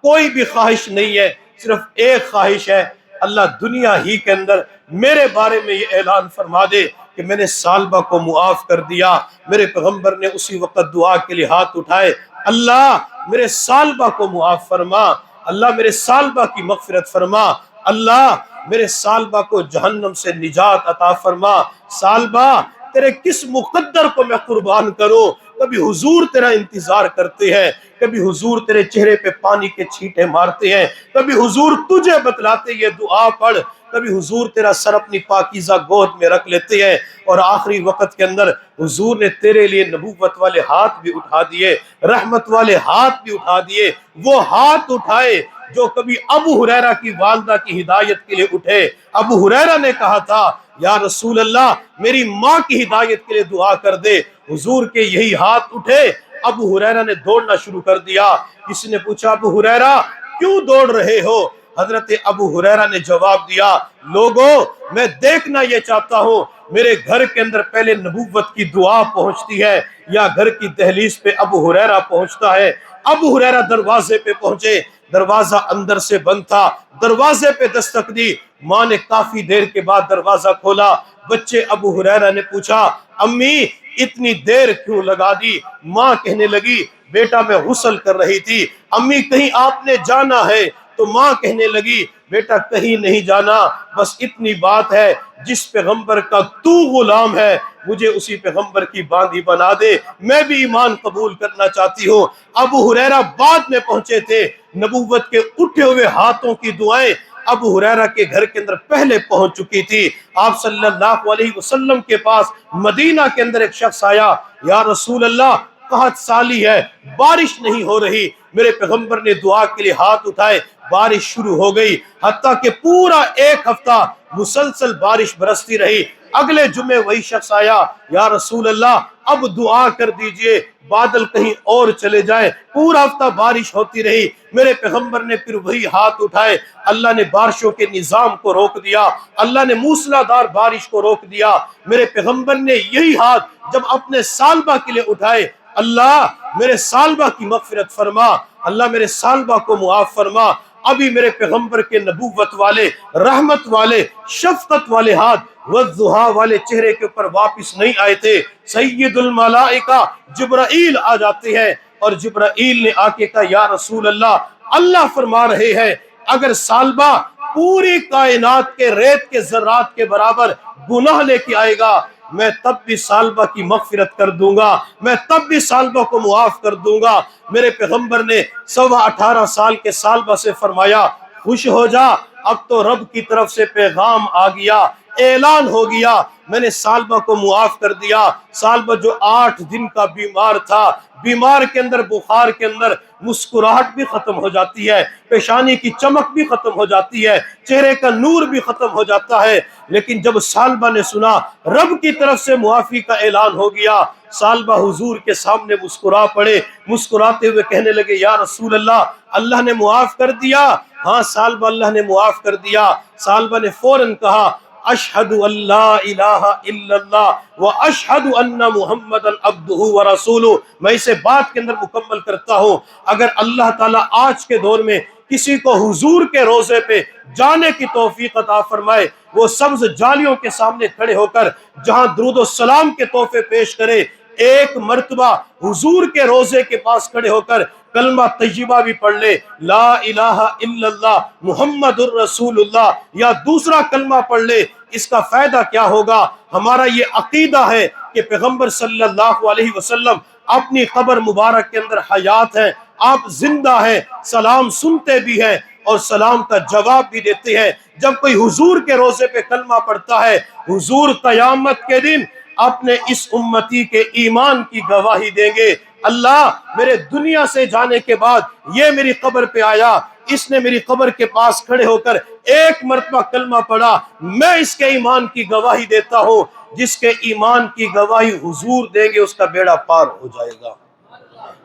کوئی بھی خواہش نہیں ہے، صرف ایک خواہش ہے، اللہ دنیا ہی کے اندر میرے بارے میں یہ اعلان فرما دے کہ میں نے سالبہ کو معاف کر دیا۔ میرے پیغمبر نے اسی وقت دعا کے لیے ہاتھ اٹھائے، اللہ میرے سالبہ کو معاف فرما، اللہ میرے سالبہ کی مغفرت فرما، اللہ میرے سالبہ کو جہنم سے نجات عطا فرما۔ سالبہ تیرے کس مقدر کو میں قربان کروں؟ کبھی حضور تیرا انتظار کرتے ہیں، کبھی حضور تیرے چہرے پہ پانی کے چھینٹے مارتے ہیں، کبھی حضور تجھے بتلاتے یہ دعا پڑھ، کبھی حضور تیرا سر اپنی پاکیزہ گود میں رکھ لیتے ہیں، اور آخری وقت کے اندر حضور نے تیرے لیے نبوت والے ہاتھ بھی اٹھا دیے، رحمت والے ہاتھ بھی اٹھا دیے، وہ ہاتھ اٹھائے جو کبھی ابو ہریرہ کی والدہ کی ہدایت کے لیے اٹھے۔ ابو ہریرہ نے کہا تھا یا رسول اللہ میری ماں کی ہدایت کے لیے دعا کر دے، حضور کے یہی ہاتھ اٹھے، ابو ہریرہ نے دوڑنا شروع کر دیا۔ کسی نے پوچھا ابو ہریرہ کیوں دوڑ رہے ہو؟ حضرت ابو ہریرہ نے جواب دیا لوگوں میں دیکھنا یہ چاہتا ہوں میرے گھر کے اندر پہلے نبوت کی دعا پہنچتی ہے یا گھر کی دہلیز پہ ابو ہریرہ پہنچتا ہے۔ ابو ہریرہ دروازے پہ پہنچے، دروازہ اندر سے بند تھا، دروازے پہ دستک دی، ماں نے کافی دیر کے بعد دروازہ کھولا، بچے ابو ہریرہ نے پوچھا امی اتنی دیر کیوں لگا دی؟ ماں کہنے لگی بیٹا میں غسل کر رہی تھی۔ امی کہیں آپ نے جانا ہے؟ تو ماں کہنے لگی بیٹا کہیں نہیں جانا، بس اتنی بات ہے جس پیغمبر کا تو غلام ہے مجھے اسی پیغمبر کی باندھی بنا دے، میں بھی ایمان قبول کرنا چاہتی ہوں۔ ابو ہریرہ بعد میں پہنچے تھے، نبوت کے اٹھے ہوئے ہاتھوں کی دعائیں ابو ہریرہ کے گھر کے اندر پہلے پہنچ چکی تھی۔ آپ صلی اللہ علیہ وسلم کے پاس مدینہ کے اندر ایک شخص آیا، یا رسول اللہ قحط سالی ہے، بارش نہیں ہو رہی۔ میرے پیغمبر نے دعا کے لیے ہاتھ اٹھائے، بارش شروع ہو گئی، حتیٰ کہ پورا ایک ہفتہ مسلسل بارش برستی رہی۔ اگلے جمعے وہی شخص آیا، یا رسول اللہ اب دعا کر دیجئے بادل کہیں اور چلے جائیں، پورا ہفتہ بارش ہوتی رہی۔ میرے پیغمبر نے پھر وہی ہاتھ اٹھائے، اللہ نے بارشوں کے نظام کو روک دیا، اللہ نے موسلادھار بارش کو روک دیا۔ میرے پیغمبر نے یہی ہاتھ جب اپنے سالبہ کے لیے اٹھائے، اللہ میرے سالبہ کی مغفرت فرما، اللہ میرے سالبہ کو معاف فرما۔ ابھی میرے پیغمبر کے نبوت والے، رحمت والے، شفقت والے ہاتھ والضحیٰ والے چہرے کے اوپر واپس نہیں آئے تھے۔ سید الملائکہ جبرائیل آ جاتے ہیں، اور جبرائیل نے آ کے کہا یا رسول اللہ اللہ فرما رہے ہیں اگر سالبہ پوری کائنات کے ریت کے ذرات کے برابر گناہ لے کے آئے گا میں تب بھی سالبہ کی مغفرت کر دوں گا، میں تب بھی سالبہ کو معاف کر دوں گا۔ میرے پیغمبر نے 18.25 سال کے سالبہ سے فرمایا خوش ہو جا، اب تو رب کی طرف سے پیغام آ گیا، اعلان ہو گیا، میں نے سالبہ کو معاف کر دیا۔ سالبہ جو 8 دن کا بیمار تھا، بیمار کے اندر بخار کے اندر مسکراہٹ بھی ختم ہو جاتی ہے، پیشانی کی چمک بھی ختم ہو جاتی ہے، چہرے کا نور بھی ختم ہو جاتا ہے، لیکن جب سالبہ نے سنا رب کی طرف سے معافی کا اعلان ہو گیا، سالبہ حضور کے سامنے مسکرا پڑے، مسکراتے ہوئے کہنے لگے یا رسول اللہ اللہ نے معاف کر دیا، ہاں سالبہ اللہ نے معاف کر دیا۔ سالبہ نے فوراً کہا اشہد ان لا الہ الا اللہ و اشہد ان محمد عبدہ و رسولہ۔ میں اسے بات کے اندر مکمل کرتا ہوں، اگر اللہ تعالیٰ آج کے دور میں کسی کو حضور کے روضے پہ جانے کی توفیق عطا فرمائے، وہ سبز جالیوں کے سامنے کھڑے ہو کر جہاں درود و سلام کے تحفے پیش کرے، ایک مرتبہ حضور کے روضے کے پاس کھڑے ہو کر کلمہ طیبہ بھی پڑھ لے، لا الہ الا اللہ محمد الرسول اللہ، یا دوسرا کلمہ پڑھ لے، اس کا فائدہ کیا ہوگا؟ ہمارا یہ عقیدہ ہے کہ پیغمبر صلی اللہ علیہ وسلم اپنی قبر مبارک کے اندر حیات ہیں، آپ زندہ ہیں، سلام سنتے بھی ہیں اور سلام کا جواب بھی دیتے ہیں۔ جب کوئی حضور کے روضے پہ کلمہ پڑھتا ہے، حضور قیامت کے دن اپنے اس امتی کے ایمان کی گواہی دیں گے، اللہ میرے دنیا سے جانے کے بعد یہ میری قبر پہ آیا، اس نے میری قبر کے پاس کھڑے ہو کر ایک مرتبہ کلمہ پڑھا، میں اس کے ایمان کی گواہی دیتا ہوں، جس کے ایمان کی گواہی حضور دیں گے اس کا بیڑا پار ہو جائے گا۔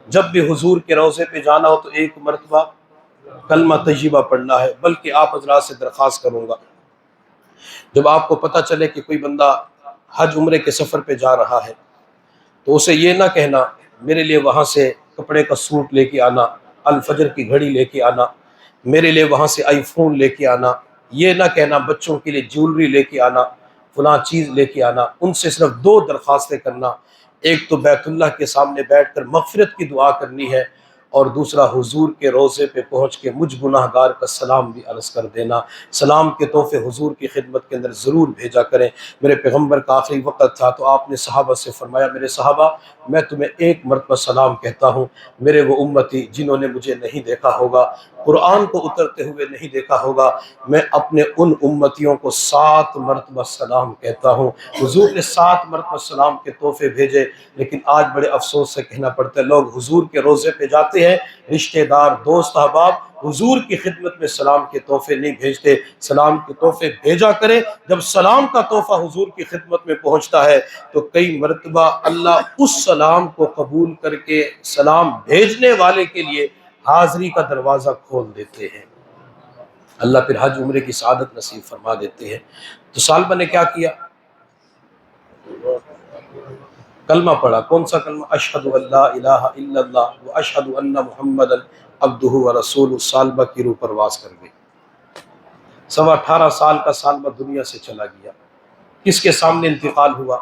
جب بھی حضور کے روضے پہ جانا ہو تو ایک مرتبہ کلمہ طیبہ پڑھنا ہے۔ بلکہ آپ حضرات سے درخواست کروں گا، جب آپ کو پتہ چلے کہ کوئی بندہ حج عمرے کے سفر پہ جا رہا ہے تو اسے یہ نہ کہنا میرے لیے وہاں سے کپڑے کا سوٹ لے کے آنا، الفجر کی گھڑی لے کے آنا، میرے لیے وہاں سے آئی فون لے کے آنا، یہ نہ کہنا بچوں کے لیے جیولری لے کے آنا، فلاں چیز لے کے آنا۔ ان سے صرف دو درخواستیں کرنا، ایک تو بیت اللہ کے سامنے بیٹھ کر مغفرت کی دعا کرنی ہے، اور دوسرا حضور کے روضے پہ پہنچ کے مجھ گناہ گار کا سلام بھی عرض کر دینا۔ سلام کے تحفے حضور کی خدمت کے اندر ضرور بھیجا کریں۔ میرے پیغمبر کا آخری وقت تھا تو آپ نے صحابہ سے فرمایا، میرے صحابہ میں تمہیں ایک مرتبہ سلام کہتا ہوں، میرے وہ امتی جنہوں نے مجھے نہیں دیکھا ہوگا، قرآن کو اترتے ہوئے نہیں دیکھا ہوگا، میں اپنے ان امتیوں کو 7 مرتبہ سلام کہتا ہوں۔ حضور نے 7 مرتبہ سلام کے تحفے بھیجے، لیکن آج بڑے افسوس سے کہنا پڑتا ہے لوگ حضور کے روضے پہ جاتے ہیں، رشتہ دار دوست احباب حضور کی خدمت میں سلام کے تحفے نہیں بھیجتے۔ سلام کے تحفے بھیجا کریں۔ جب سلام کا تحفہ حضور کی خدمت میں پہنچتا ہے تو کئی مرتبہ اللہ اس سلام کو قبول کر کے سلام بھیجنے والے کے لیے حاضری کا دروازہ کھول دیتے ہیں، اللہ پھر حج عمرے کی سعادت نصیب فرما دیتے ہیں۔ تو سالبہ نے کیا کیا؟ کلمہ پڑھا۔ کون سا کلمہ؟ اشہد ان لا الہ الا اللہ و اشہد ان محمد عبدہ و رسولہ۔ سالبہ کی روح پرواز کر گئی۔ 18.25 سال کا سالبہ دنیا سے چلا گیا۔ کس کے سامنے انتقال ہوا؟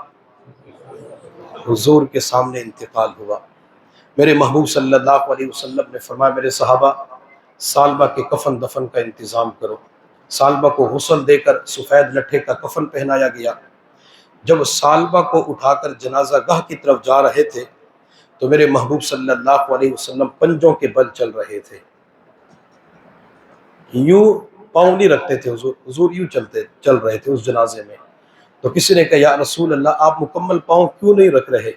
حضور کے سامنے انتقال ہوا۔ میرے محبوب صلی اللہ علیہ وسلم نے فرمایا، میرے صحابہ سالبہ کے کفن دفن کا انتظام کرو۔ سالبہ کو غسل دے کر سفید لٹھے کا کفن پہنایا گیا۔ جب سالبہ کو اٹھا کر جنازہ گاہ کی طرف جا رہے تھے تو میرے محبوب صلی اللہ علیہ وسلم پنجوں کے بل چل رہے تھے، یوں پاؤں نہیں رکھتے تھے حضور یوں چل رہے تھے اس جنازے میں۔ تو کسی نے کہا، یا رسول اللہ آپ مکمل پاؤں کیوں نہیں رکھ رہے؟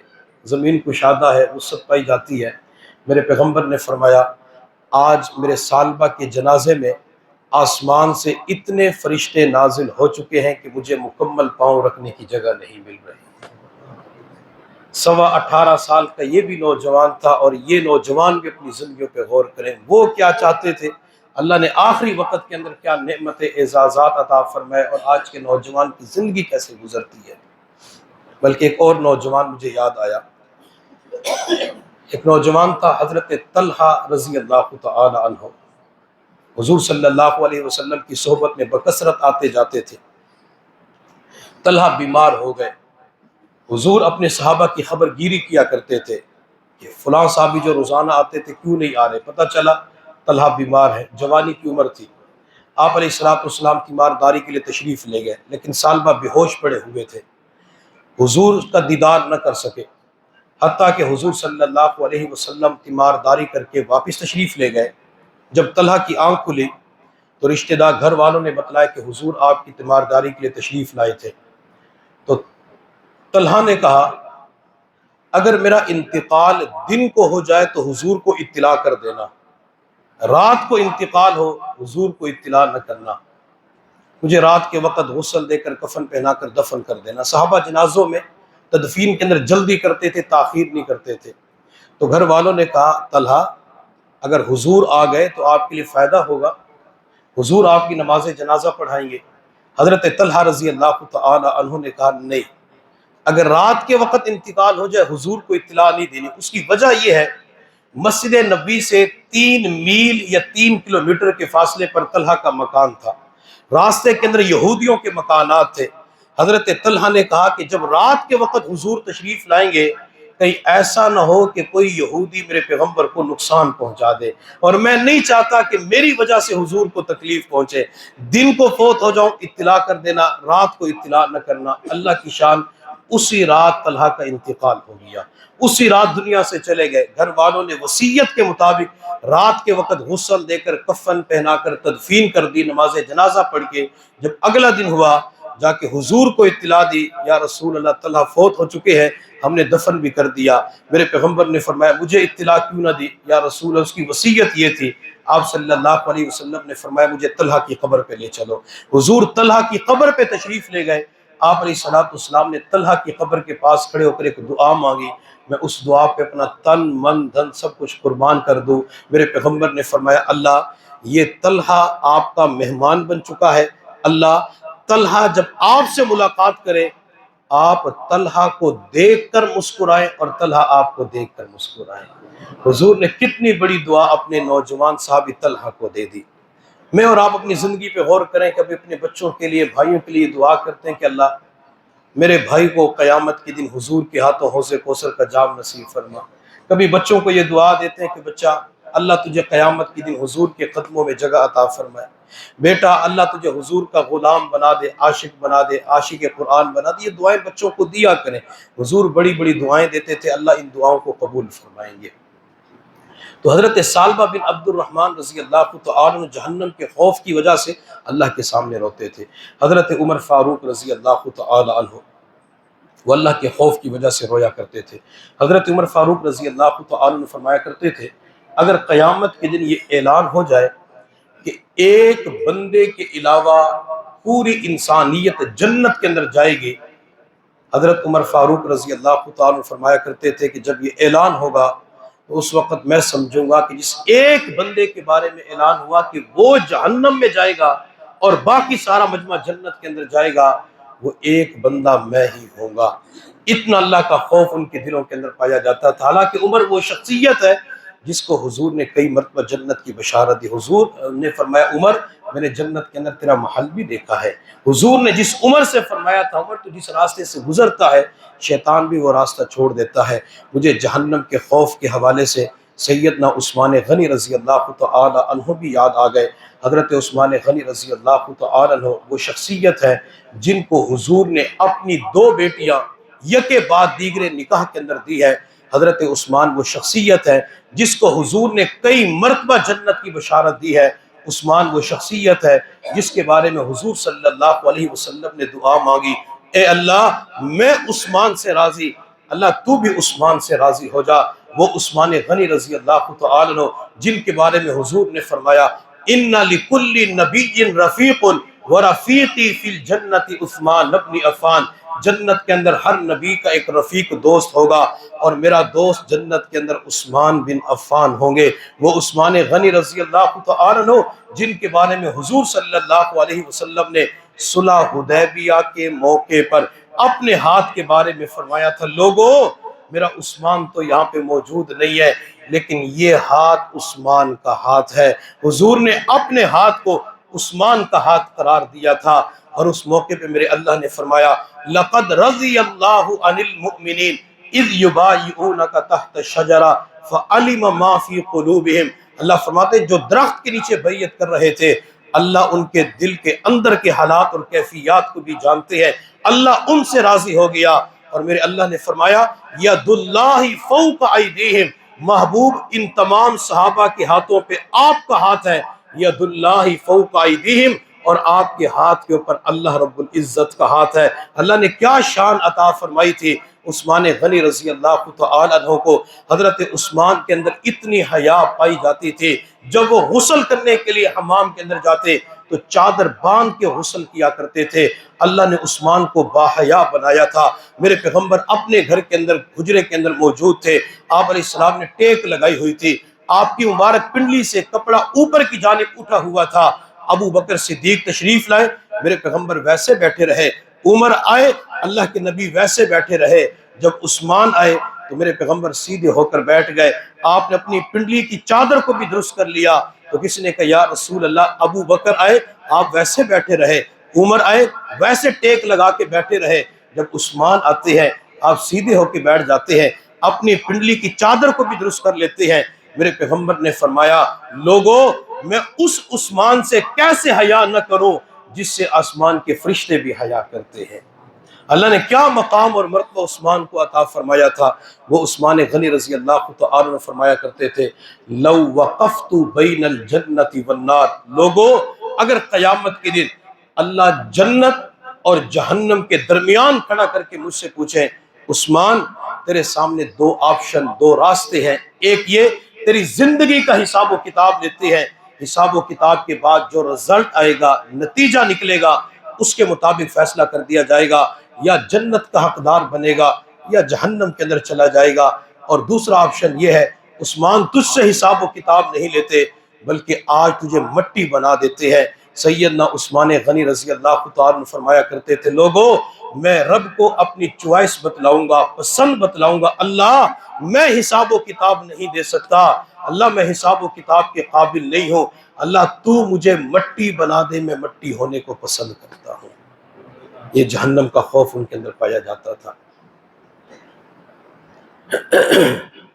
زمین کشادہ ہے، وسعت پائی جاتی ہے۔ میرے پیغمبر نے فرمایا، آج میرے سالبہ کے جنازے میں آسمان سے اتنے فرشتے نازل ہو چکے ہیں کہ مجھے مکمل پاؤں رکھنے کی جگہ نہیں مل رہی۔ 18.25 سال کا یہ بھی نوجوان تھا، اور یہ نوجوان بھی اپنی زندگیوں پہ غور کریں، وہ کیا چاہتے تھے، اللہ نے آخری وقت کے اندر کیا نعمت اعزازات عطا فرمائے، اور آج کے نوجوان کی زندگی کیسے گزرتی ہے۔ بلکہ ایک اور نوجوان مجھے یاد آیا، ایک نوجوان تھا حضرت طلحہ رضی اللہ تعالی عنہ، حضور صلی اللہ علیہ وسلم کی صحبت میں بکثرت آتے جاتے تھے۔ طلحہ بیمار ہو گئے، حضور اپنے صحابہ کی خبر گیری کیا کرتے تھے کہ فلاں صحابی جو روزانہ آتے تھے کیوں نہیں آ رہے، پتہ چلا طلحہ بیمار ہے، جوانی کی عمر تھی۔ آپ علیہ السلام کی مارداری کے لیے تشریف لے گئے، لیکن سالبہ بے ہوش پڑے ہوئے تھے، حضور کا دیدار نہ کر سکے، حتیٰ کہ حضور صلی اللہ علیہ وسلم کی مارداری کر کے واپس تشریف لے گئے۔ جب طلحہ کی آنکھ کھلی تو رشتہ دار گھر والوں نے بتلایا کہ حضور آپ کی تیمارداری کے لیے تشریف لائے تھے۔ تو طلحہ نے کہا، اگر میرا انتقال دن کو ہو جائے تو حضور کو اطلاع کر دینا، رات کو انتقال ہو حضور کو اطلاع نہ کرنا، مجھے رات کے وقت غسل دے کر کفن پہنا کر دفن کر دینا۔ صحابہ جنازوں میں تدفین کے اندر جلدی کرتے تھے، تاخیر نہیں کرتے تھے۔ تو گھر والوں نے کہا، طلحہ اگر حضور آ گئے تو آپ کے لیے فائدہ ہوگا، حضور آپ کی نماز جنازہ پڑھائیں گے؟ حضرت طلحہ رضی اللہ تعالی عنہ نے کہا نہیں، اگر رات کے وقت انتقال ہو جائے حضور کو اطلاع نہیں دینی۔ اس کی وجہ یہ ہے، مسجد نبی سے 3 میل یا 3 کلومیٹر کے فاصلے پر طلحہ کا مکان تھا، راستے کے اندر یہودیوں کے مکانات تھے۔ حضرت طلحہ نے کہا کہ جب رات کے وقت حضور تشریف لائیں گے کہیں ایسا نہ ہو کہ کوئی یہودی میرے پیغمبر کو نقصان پہنچا دے، اور میں نہیں چاہتا کہ میری وجہ سے حضور کو تکلیف پہنچے۔ دن کو فوت ہو جاؤں اطلاع کر دینا، رات کو اطلاع نہ کرنا۔ اللہ کی شان، اسی رات طلحہ کا انتقال ہو گیا، اسی رات دنیا سے چلے گئے۔ گھر والوں نے وصیت کے مطابق رات کے وقت غسل دے کر کفن پہنا کر تدفین کر دی، نماز جنازہ پڑھ کے۔ جب اگلا دن ہوا جا کے حضور کو اطلاع دی، یا رسول اللہ طلحہ فوت ہو چکے ہیں، ہم نے دفن بھی کر دیا۔ میرے پیغمبر نے فرمایا مجھے اطلاع کیوں نہ دی؟ یا رسول اللہ، اس کی وصیت یہ تھی۔ آپ صلی اللہ علیہ وسلم نے فرمایا مجھے طلحہ کی قبر پہ لے چلو۔ حضور طلحہ کی قبر پہ تشریف لے گئے۔ آپ علیہ السلام نے طلحہ کی قبر کے پاس کھڑے ہو کر ایک دعا مانگی، میں اس دعا پہ اپنا تن من دھن سب کچھ قربان کر دوں۔ میرے پیغمبر نے فرمایا اللہ، یہ طلحہ آپ کا مہمان بن چکا ہے، اللہ طلحہ جب آپ سے ملاقات کرے آپ طلحہ کو دیکھ کر مسکرائیں اور طلحہ آپ کو دیکھ کر مسکرائیں۔ حضور نے کتنی بڑی دعا اپنے نوجوان صحابی طلحہ کو دے دی۔ میں اور آپ اپنی زندگی پہ غور کریں، کبھی اپنے بچوں کے لیے، بھائیوں کے لیے دعا کرتے ہیں کہ اللہ میرے بھائی کو قیامت کے دن حضور کے ہاتھوں حوض کوثر کا جام نصیب فرما۔ کبھی بچوں کو یہ دعا دیتے ہیں کہ بچہ اللہ تجھے قیامت کے دن حضور کے قدموں میں جگہ عطا فرمائے، بیٹا اللہ تجھے حضور کا غلام بنا دے، عاشق بنا دے، عاشق قرآن بنا دے۔ یہ دعائیں بچوں کو دیا کریں۔ حضور بڑی بڑی دعائیں دیتے تھے، اللہ ان دعاؤں کو قبول فرمائیں گے۔ تو حضرت ثعلبہ بن عبد الرحمن رضی اللہ تعالی عنہ جہنم کے خوف کی وجہ سے اللہ کے سامنے روتے تھے۔ حضرت عمر فاروق رضی اللہ تعالی عنہ وہ اللہ کے خوف کی وجہ سے رویا کرتے تھے۔ حضرت عمر فاروق رضی اللہ تعالی عنہ فرمایا کرتے تھے اگر قیامت کے دن یہ اعلان ہو جائے کہ ایک بندے کے علاوہ پوری انسانیت جنت کے اندر جائے گی، حضرت عمر فاروق رضی اللہ تعالی عنہ فرمایا کرتے تھے کہ جب یہ اعلان ہوگا تو اس وقت میں سمجھوں گا کہ جس ایک بندے کے بارے میں اعلان ہوا کہ وہ جہنم میں جائے گا اور باقی سارا مجمع جنت کے اندر جائے گا، وہ ایک بندہ میں ہی ہوں گا۔ اتنا اللہ کا خوف ان کے دلوں کے اندر پایا جاتا تھا۔ حالانکہ عمر وہ شخصیت ہے جس کو حضور نے کئی مرتبہ جنت کی بشارت دی۔ حضور نے فرمایا عمر میں نے جنت کے اندر تیرا محل بھی دیکھا ہے۔ حضور نے جس عمر سے فرمایا تھا عمر تو جس راستے سے گزرتا ہے شیطان بھی وہ راستہ چھوڑ دیتا ہے۔ مجھے جہنم کے خوف کے حوالے سے سیدنا عثمان غنی رضی اللہ تعالی عنہ بھی یاد آ گئے۔ حضرت عثمان غنی رضی اللہ تعالی عنہ وہ شخصیت ہے جن کو حضور نے اپنی 2 بیٹیاں یکے بعد دیگرے نکاح کے اندر دی ہے۔ حضرت عثمان وہ شخصیت ہے جس کو حضور نے کئی مرتبہ جنت کی بشارت دی ہے۔ عثمان وہ شخصیت ہے جس کے بارے میں حضور صلی اللہ علیہ وسلم نے دعا مانگی، اے اللہ میں عثمان سے راضی، اللہ تو بھی عثمان سے راضی ہو جا۔ وہ عثمان غنی رضی اللہ تعالی عنہ جن کے بارے میں حضور نے فرمایا ان لکل نبی رفیق ورفیقی فی الجنت عثمان بن عفان، جنت کے اندر ہر نبی کا ایک رفیق دوست ہوگا اور میرا دوست جنت کے اندر عثمان بن عفان ہوں گے۔ وہ عثمان غنی رضی اللہ تعالی عنہ جن کے بارے میں حضور صلی اللہ علیہ وسلم نے صلح حدیبیہ کے موقع پر اپنے ہاتھ کے بارے میں فرمایا تھا لوگوں میرا عثمان تو یہاں پہ موجود نہیں ہے لیکن یہ ہاتھ عثمان کا ہاتھ ہے۔ حضور نے اپنے ہاتھ کو عثمان کا ہاتھ قرار دیا تھا اور اس موقع پہ میرے اللہ نے فرمایا لقد رضی اللہ عن المؤمنین اذ یبایعونک تحت الشجرہ فعلم ما فی قلوبہم۔ اللہ فرماتے ہیں جو درخت کے نیچے بیعت کر رہے تھے اللہ ان کے دل کے اندر کے حالات اور کیفیات کو بھی جانتے ہیں، اللہ ان سے راضی ہو گیا۔ اور میرے اللہ نے فرمایا ید اللہ فوق ایدیہم، محبوب ان تمام صحابہ کے ہاتھوں پہ آپ کا ہاتھ ہے، ید اللہ فوق ایدیہم، اور آپ کے ہاتھ کے اوپر اللہ رب العزت کا ہاتھ ہے۔ اللہ نے کیا شان عطا فرمائی تھی عثمان غنی رضی اللہ تعالی عنہ کو۔ حضرت عثمان کے اندر اتنی حیا پائی جاتی تھی جب وہ غسل کرنے کے لیے حمام کے اندر جاتے تو چادر باندھ کے غسل کیا کرتے تھے۔ اللہ نے عثمان کو باحیا بنایا تھا۔ میرے پیغمبر اپنے گھر کے اندر حجرے کے اندر موجود تھے، آپ علیہ السلام نے ٹیک لگائی ہوئی تھی، آپ کی مبارک پنڈلی سے کپڑا اوپر کی جانب اٹھا ہوا تھا، ابو بکر صدیق تشریف لائے، میرے پیغمبر ویسے بیٹھے رہے، عمر آئے اللہ کے نبی ویسے بیٹھے رہے، جب عثمان آئے تو میرے پیغمبر سیدھے ہو کر بیٹھ گئے، آپ نے اپنی پنڈلی کی چادر کو بھی درست کر لیا، تو کسی نے کہا یا رسول اللہ ابو بکر آئے آپ ویسے بیٹھے رہے، عمر آئے ویسے ٹیک لگا کے بیٹھے رہے، جب عثمان آتے ہیں آپ سیدھے ہو کے بیٹھ جاتے ہیں، اپنی پنڈلی کی چادر کو بھی درست کر لیتے ہیں۔ میرے پیغمبر نے فرمایا لوگوں میں اس عثمان سے کیسے حیا نہ کروں جس سے آسمان کے فرشتے بھی حیا کرتے ہیں۔ اللہ نے کیا مقام اور مرتبہ عثمان کو عطا فرمایا تھا، وہ عثمان غنی رضی اللہ تعالیٰ عنہ فرمایا کرتے تھے لو وقفت بین الجنت والنار، لوگوں اگر قیامت کے دن اللہ جنت اور جہنم کے درمیان کھڑا کر کے مجھ سے پوچھیں عثمان تیرے سامنے دو آپشن، دو راستے ہیں، ایک یہ تیری زندگی کا حساب و کتاب لیتے ہیں، حساب و کتاب کے بعد جو رزلٹ آئے گا، نتیجہ نکلے گا، اس کے مطابق فیصلہ کر دیا جائے گا، یا جنت کا حقدار بنے گا یا جہنم کے اندر چلا جائے گا۔ اور دوسرا آپشن یہ ہے عثمان تجھ سے حساب و کتاب نہیں لیتے بلکہ آج تجھے مٹی بنا دیتے ہیں۔ سیدنا عثمان غنی رضی اللہ تعالیٰ عنہ فرمایا کرتے تھے لوگوں میں رب کو اپنی چوائس بتلاؤں گا، پسند بتلاؤں گا، اللہ میں حساب و کتاب نہیں دے سکتا، اللہ میں حساب و کتاب کے قابل نہیں ہوں، اللہ تو مجھے مٹی بنا دے، میں مٹی ہونے کو پسند کرتا ہوں۔ یہ جہنم کا خوف ان کے اندر پایا جاتا تھا۔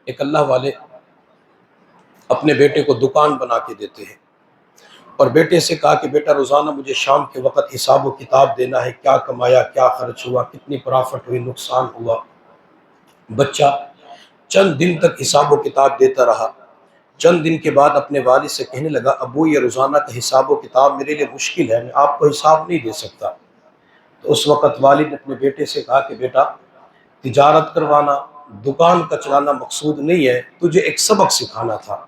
ایک اللہ والے اپنے بیٹے کو دکان بنا کے دیتے ہیں اور بیٹے سے کہا کہ بیٹا روزانہ مجھے شام کے وقت حساب و کتاب دینا ہے، کیا کمایا، کیا خرچ ہوا، کتنی پرافٹ ہوئی، نقصان ہوا۔ بچہ چند دن تک حساب و کتاب دیتا رہا، چند دن کے بعد اپنے والد سے کہنے لگا ابو یہ روزانہ کا حساب و کتاب میرے لیے مشکل ہے، میں آپ کو حساب نہیں دے سکتا۔ تو اس وقت والد نے اپنے بیٹے سے کہا کہ بیٹا تجارت کروانا، دکان کا چلانا مقصود نہیں ہے، تجھے ایک سبق سکھانا تھا۔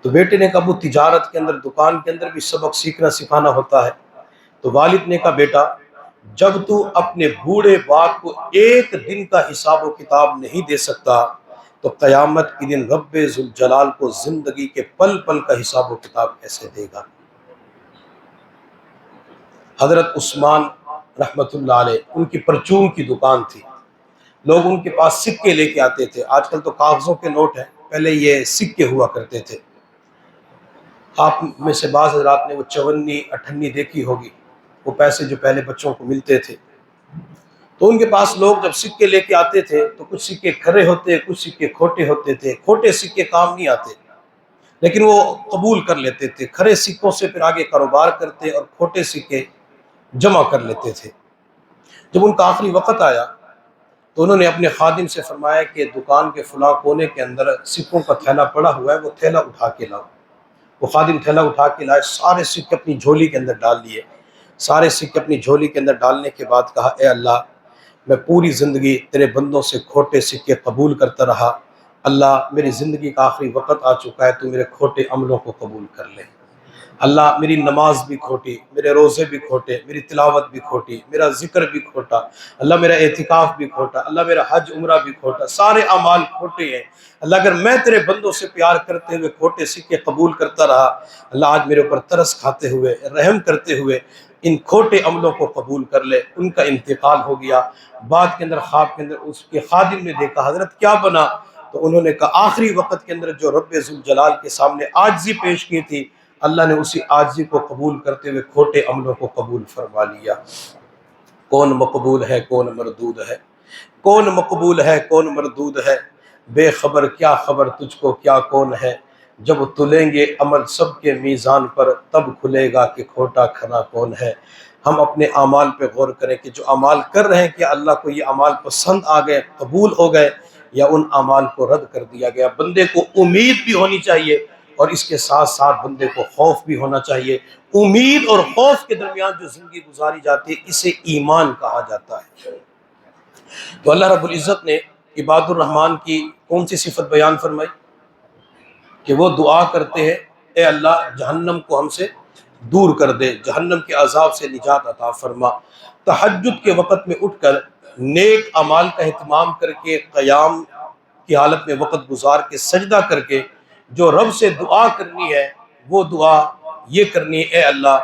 تو بیٹے نے کہا وہ تجارت کے اندر، دکان کے اندر بھی سبق سیکھنا سکھانا ہوتا ہے۔ تو والد نے کہا بیٹا جب تو اپنے بوڑھے باپ کو ایک دن کا حساب و کتاب نہیں دے سکتا تو قیامت کے دن رب ذوالجلال کو زندگی کے پل پل کا حساب و کتاب کیسے دے گا۔ حضرت عثمان رحمت اللہ علیہ ان کی پرچون کی دکان تھی، لوگ ان کے پاس سکے لے کے آتے تھے، آج کل تو کاغذوں کے نوٹ ہیں، پہلے یہ سکے ہوا کرتے تھے۔ آپ میں سے بعض حضرات نے وہ 54 58 دیکھی ہوگی، وہ پیسے جو پہلے بچوں کو ملتے تھے، تو ان کے پاس لوگ جب سکے لے کے آتے تھے تو کچھ سکے کھرے ہوتے، کچھ سکے کھوٹے ہوتے تھے، کھوٹے سکے کام نہیں آتے لیکن وہ قبول کر لیتے تھے، کھرے سکوں سے پھر آگے کاروبار کرتے اور کھوٹے سکے جمع کر لیتے تھے۔ جب ان کا آخری وقت آیا تو انہوں نے اپنے خادم سے فرمایا کہ دکان کے فلاں کونے کے اندر سکوں کا تھیلا پڑا ہوا ہے، وہ تھیلا اٹھا کے لاؤ۔ وہ خادم تھیلا اٹھا کے لائے، سارے سکے اپنی جھولی کے اندر ڈال لیے، سارے سکے اپنی جھولی کے اندر ڈالنے کے بعد کہا اے اللہ میں پوری زندگی تیرے بندوں سے کھوٹے سکے قبول کرتا رہا، اللہ میری زندگی کا آخری وقت آ چکا ہے، تو میرے کھوٹے عملوں کو قبول کر لے۔ اللہ میری نماز بھی کھوٹی، میرے روزے بھی کھوٹے، میری تلاوت بھی کھوٹی، میرا ذکر بھی کھوٹا، اللہ میرا اعتکاف بھی کھوٹا، اللہ میرا حج عمرہ بھی کھوٹا، سارے اعمال کھوٹے ہیں۔ اللہ اگر میں تیرے بندوں سے پیار کرتے ہوئے کھوٹے سکے قبول کرتا رہا، اللہ آج میرے اوپر ترس کھاتے ہوئے، رحم کرتے ہوئے ان کھوٹے عملوں کو قبول کر لے۔ ان کا انتقال ہو گیا۔ بعد کے اندر خواب کے اندر اس کے خادم نے دیکھا حضرت کیا بنا، تو انہوں نے کہا آخری وقت کے اندر جو رب ذوالجلال کے سامنے عاجزی پیش کی تھی، اللہ نے اسی عاجزی کو قبول کرتے ہوئے کھوٹے عملوں کو قبول فرما لیا۔ کون مقبول ہے کون مردود ہے، کون مقبول ہے کون مردود ہے، بے خبر کیا خبر تجھ کو کیا کون ہے، جب تلیں گے عمل سب کے میزان پر تب کھلے گا کہ کھوٹا کھرا کون ہے۔ ہم اپنے اعمال پہ غور کریں کہ جو اعمال کر رہے ہیں کہ اللہ کو یہ اعمال پسند آ گئے، قبول ہو گئے، یا ان اعمال کو رد کر دیا گیا۔ بندے کو امید بھی ہونی چاہیے اور اس کے ساتھ ساتھ بندے کو خوف بھی ہونا چاہیے۔ امید اور خوف کے درمیان جو زندگی گزاری جاتی ہے اسے ایمان کہا جاتا ہے۔ تو اللہ رب العزت نے عباد الرحمن کی کون سی صفت بیان فرمائی کہ وہ دعا کرتے ہیں اے اللہ جہنم کو ہم سے دور کر دے، جہنم کے عذاب سے نجات عطا فرما۔ تہجد کے وقت میں اٹھ کر نیک اعمال کا اہتمام کر کے، قیام کی حالت میں وقت گزار کے، سجدہ کر کے جو رب سے دعا کرنی ہے وہ دعا یہ کرنی ہے، اے اللہ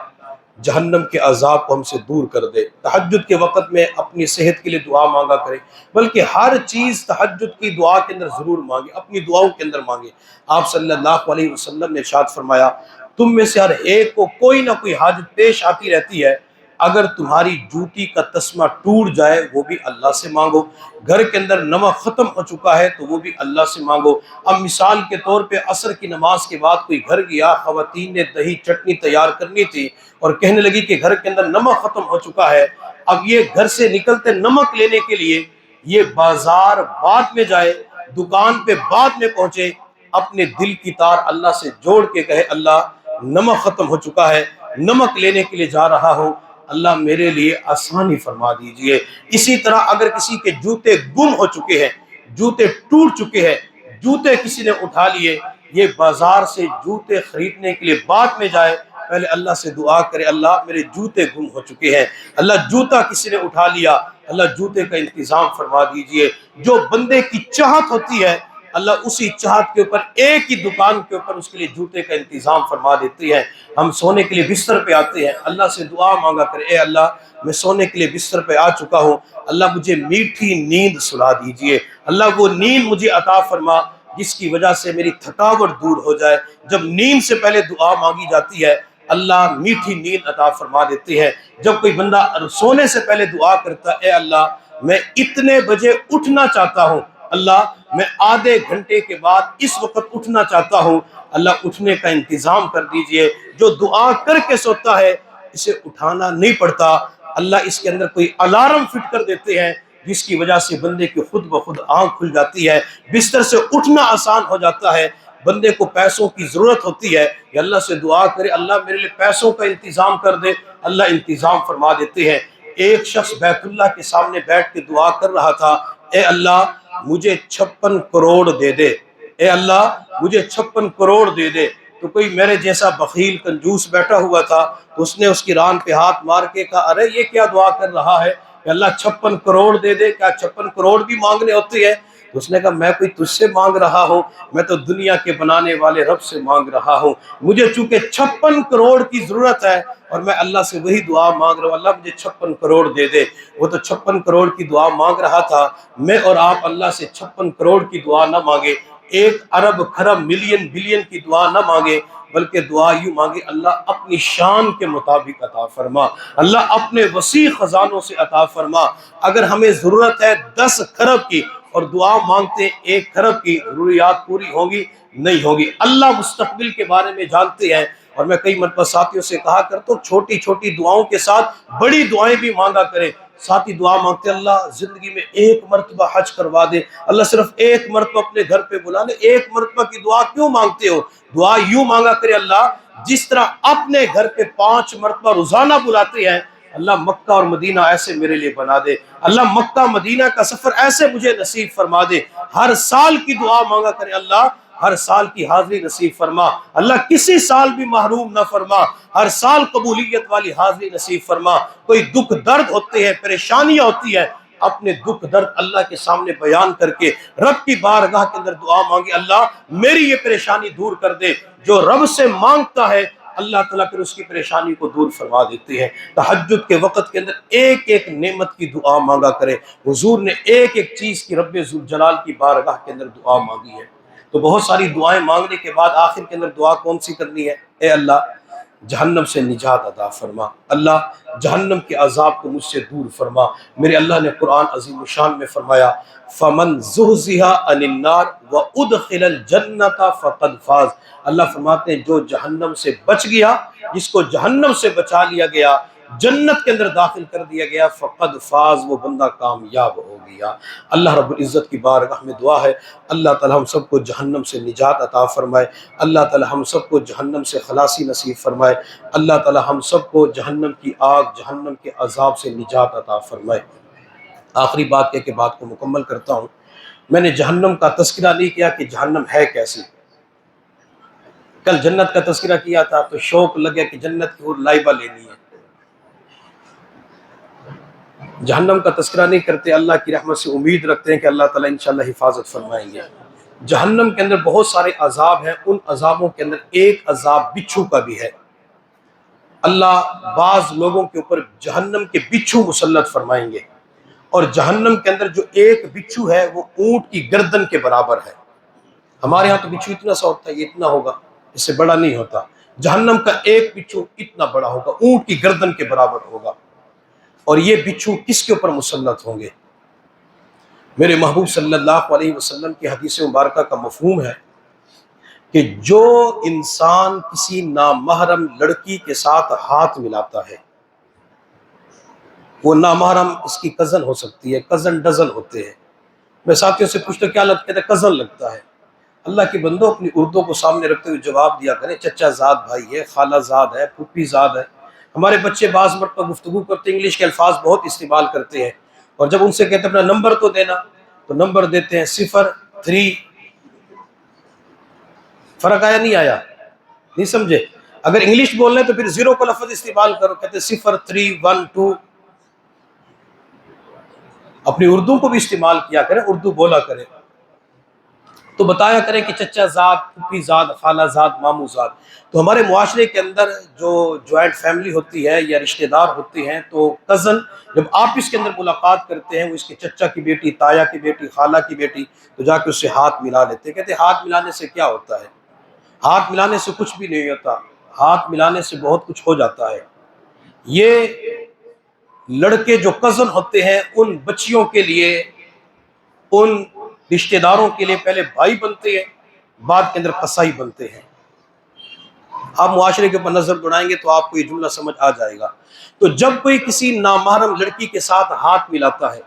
جہنم کے عذاب کو ہم سے دور کر دے۔ تہجد کے وقت میں اپنی صحت کے لیے دعا مانگا کرے، بلکہ ہر چیز تہجد کی دعا کے اندر ضرور مانگے، اپنی دعاؤں کے اندر مانگے۔ آپ صلی اللہ علیہ وسلم نے ارشاد فرمایا، تم میں سے ہر ایک کو کوئی نہ کوئی حاجت پیش آتی رہتی ہے، اگر تمہاری جوتی کا تسمہ ٹوٹ جائے وہ بھی اللہ سے مانگو، گھر کے اندر نمک ختم ہو چکا ہے تو وہ بھی اللہ سے مانگو۔ اب مثال کے طور پہ عصر کی نماز کے بعد کوئی گھر گیا، خواتین نے دہی چٹنی تیار کرنی تھی اور کہنے لگی کہ گھر کے اندر نمک ختم ہو چکا ہے۔ اب یہ گھر سے نکلتے نمک لینے کے لیے یہ بازار بعد میں جائے، دکان پہ بعد میں پہنچے، اپنے دل کی تار اللہ سے جوڑ کے کہے، اللہ نمک ختم ہو چکا ہے، نمک لینے کے لیے جا رہا ہوں، اللہ میرے لیے آسانی فرما دیجئے۔ اسی طرح اگر کسی کے جوتے گم ہو چکے ہیں، جوتے ٹوٹ چکے ہیں، جوتے کسی نے اٹھا لیے، یہ بازار سے جوتے خریدنے کے لیے بعد میں جائے، پہلے اللہ سے دعا کرے، اللہ میرے جوتے گم ہو چکے ہیں، اللہ جوتا کسی نے اٹھا لیا، اللہ جوتے کا انتظام فرما دیجئے۔ جو بندے کی چاہت ہوتی ہے اللہ اسی چاہت کے اوپر ایک ہی دکان کے اوپر اس کے لیے جوتے کا انتظام فرما دیتی ہے۔ ہم سونے کے لیے بستر پہ آتے ہیں، اللہ سے دعا مانگا کرے، اے اللہ میں سونے کے لیے بستر پہ آ چکا ہوں، اللہ مجھے میٹھی نیند سلا دیجئے، اللہ وہ نیند مجھے عطا فرما جس کی وجہ سے میری تھکاوٹ دور ہو جائے۔ جب نیند سے پہلے دعا مانگی جاتی ہے اللہ میٹھی نیند عطا فرما دیتے ہیں۔ جب کوئی بندہ سونے سے پہلے دعا کرتا ہے، اے اللہ میں اتنے بجے اٹھنا چاہتا ہوں، اللہ میں آدھے گھنٹے کے بعد اس وقت اٹھنا چاہتا ہوں، اللہ اٹھنے کا انتظام کر دیجئے۔ جو دعا کر کے سوتا ہے اسے اٹھانا نہیں پڑتا، اللہ اس کے اندر کوئی الارم فٹ کر دیتے ہیں جس کی وجہ سے بندے کی خود بخود آنکھ کھل جاتی ہے، بستر سے اٹھنا آسان ہو جاتا ہے۔ بندے کو پیسوں کی ضرورت ہوتی ہے کہ اللہ سے دعا کرے، اللہ میرے لیے پیسوں کا انتظام کر دے، اللہ انتظام فرما دیتے ہیں۔ ایک شخص بیت اللہ کے سامنے بیٹھ کے دعا کر رہا تھا، اے اللہ مجھے 56 کروڑ دے دے، اے اللہ مجھے 56 کروڑ دے دے۔ تو کوئی میرے جیسا بخیل کنجوس بیٹھا ہوا تھا تو اس نے اس کی ران پہ ہاتھ مار کے کہا، ارے یہ کیا دعا کر رہا ہے کہ اللہ 56 کروڑ دے دے، کیا 56 کروڑ بھی مانگنے ہوتے ہیں؟ تو اس نے کہا میں کوئی تجھ سے مانگ رہا ہوں، میں تو دنیا کے بنانے والے رب سے مانگ رہا ہوں، مجھے چونکہ 56 کروڑ کی ضرورت ہے اور میں اللہ سے وہی دعا مانگ رہا ہوں، اللہ مجھے 56 کروڑ دے دے۔ وہ تو 56 کروڑ کی دعا مانگ رہا تھا، میں اور آپ اللہ سے 56 کروڑ کی دعا نہ مانگے، 1 ارب خرب ملین بلین کی دعا نہ مانگے، بلکہ دعا یوں مانگے، اللہ اپنی شان کے مطابق عطا فرما، اللہ اپنے وسیع خزانوں سے عطا فرما۔ اگر ہمیں ضرورت ہے 10 کھرب کی اور دعا مانگتے 1 کھرب کی، ضروریات پوری ہوگی نہیں ہوگی۔ اللہ مستقبل کے بارے میں جانتے ہیں، اور میں کئی مرتبہ ساتھیوں سے کہا کرتا ہوں چھوٹی چھوٹی دعاؤں کے ساتھ بڑی دعائیں بھی مانگا کریں۔ ساتھی دعا مانگتے اللہ زندگی میں 1 مرتبہ حج کروا دے، اللہ صرف 1 مرتبہ اپنے گھر پہ بلا لے، 1 مرتبہ کی دعا کیوں مانگتے ہو؟ دعا یوں مانگا کرے، اللہ جس طرح اپنے گھر پہ 5 مرتبہ روزانہ بلاتے ہیں، اللہ مکہ اور مدینہ ایسے میرے لیے بنا دے، اللہ مکہ مدینہ کا سفر ایسے مجھے نصیب فرما دے۔ ہر سال کی دعا مانگا کرے، اللہ ہر سال کی حاضری نصیب فرما، اللہ کسی سال بھی محروم نہ فرما، ہر سال قبولیت والی حاضری نصیب فرما۔ کوئی دکھ درد ہوتے ہیں، پریشانیاں ہوتی ہیں، اپنے دکھ درد اللہ کے سامنے بیان کر کے رب کی بارگاہ کے اندر دعا مانگے، اللہ میری یہ پریشانی دور کر دے۔ جو رب سے مانگتا ہے اللہ تعالیٰ پھر اس کی پریشانی کو دور فرما دیتے ہیں۔ تہجد کے وقت کے اندر ایک ایک نعمت کی دعا مانگا کرے۔ حضور نے ایک ایک چیز کی رب ذوالجلال کی بارگاہ کے اندر دعا مانگی ہے۔ تو بہت ساری دعائیں مانگنے کے بعد آخر کے اندر دعا کون سی کرنی ہے؟ اے اللہ جہنم سے نجات عطا فرما، اللہ جہنم کے عذاب کو مجھ سے دور فرما۔ میرے اللہ نے قرآن عظیم الشان میں فرمایا فَمَنْ زُحْزِحَ عَنِ النَّارِ وَأُدْخِلَ الْجَنَّةَ فَقَدْ فَازَ۔ اللہ فرماتے ہیں جو جہنم سے بچ گیا، جس کو جہنم سے بچا لیا گیا، جنت کے اندر داخل کر دیا گیا، فقد فاز، وہ بندہ کامیاب ہو گیا۔ اللہ رب العزت کی بارگاہ میں دعا ہے اللہ تعالی ہم سب کو جہنم سے نجات عطا فرمائے، اللہ تعالی ہم سب کو جہنم سے خلاصی نصیب فرمائے، اللہ تعالی ہم سب کو جہنم کی آگ، جہنم کے عذاب سے نجات عطا فرمائے۔ آخری بات کہہ کے بات کو مکمل کرتا ہوں۔ میں نے جہنم کا تذکرہ نہیں کیا کہ جہنم ہے کیسی۔ کل جنت کا تذکرہ کیا تھا تو شوق لگے کہ جنت کی اور لائبہ لینی ہے۔ جہنم کا تذکرہ نہیں کرتے، اللہ کی رحمت سے امید رکھتے ہیں کہ اللہ تعالیٰ انشاءاللہ حفاظت فرمائیں گے۔ جہنم کے اندر بہت سارے عذاب ہیں، ان عذابوں کے اندر ایک عذاب بچھو کا بھی ہے۔ اللہ بعض لوگوں کے اوپر جہنم کے بچھو مسلط فرمائیں گے، اور جہنم کے اندر جو ایک بچھو ہے وہ اونٹ کی گردن کے برابر ہے۔ ہمارے ہاں تو بچھو اتنا سا ہوتا ہے، یہ اتنا ہوگا، اس سے بڑا نہیں ہوتا۔ جہنم کا ایک بچھو اتنا بڑا ہوگا، اونٹ کی گردن کے برابر ہوگا۔ اور یہ بچھو کس کے اوپر مسلط ہوں گے؟ میرے محبوب صلی اللہ علیہ وسلم کی حدیث مبارکہ کا مفہوم ہے کہ جو انسان کسی نامحرم لڑکی کے ساتھ ہاتھ ملاتا ہے، وہ نامحرم اس کی کزن ہو سکتی ہے، کزن ڈزن ہوتے ہیں۔ میں ساتھیوں سے پوچھتا کیا لگتا ہے؟ کزن لگتا ہے۔ اللہ کے بندوں اپنی اردو کو سامنے رکھتے ہوئے جواب دیا کریں، چچا زاد بھائی ہے، خالہ زاد ہے، پھوپھی زاد ہے۔ ہمارے بچے بعض مرتبہ گفتگو کرتے ہیں، انگلش کے الفاظ بہت استعمال کرتے ہیں، اور جب ان سے کہتے ہیں اپنا نمبر تو دینا، تو نمبر دیتے ہیں 03۔ فرق آیا نہیں آیا؟ نہیں سمجھے؟ اگر انگلش بولنا ہے تو پھر 0 کا لفظ استعمال کرو، کہتے ہیں 0312۔ اپنی اردو کو بھی استعمال کیا کریں، اردو بولا کریں، تو بتایا کریں کہ چچا زاد، پھوپھی زاد، خالہ زاد، ماموں زاد۔ تو ہمارے معاشرے کے اندر جو جوائنٹ فیملی ہوتی ہے یا رشتہ دار ہوتے ہیں، تو کزن جب آپس کے اندر ملاقات کرتے ہیں، وہ اس کے چچا کی بیٹی، تایا کی بیٹی، خالہ کی بیٹی، تو جا کے اس سے ہاتھ ملا لیتے ہیں۔ کہتے ہیں ہاتھ ملانے سے کیا ہوتا ہے؟ ہاتھ ملانے سے کچھ بھی نہیں ہوتا، ہاتھ ملانے سے بہت کچھ ہو جاتا ہے۔ یہ لڑکے جو کزن ہوتے ہیں، ان بچیوں کے لیے، ان رشتہ داروں کے لیے پہلے بھائی بنتے ہیں، بعد کے اندر قصائی بنتے ہیں۔ آپ معاشرے کے اوپر نظر دوڑائیں گے تو آپ کو یہ جملہ سمجھ آ جائے گا۔ تو جب کوئی کسی نامحرم لڑکی کے ساتھ ہاتھ ملاتا ہے،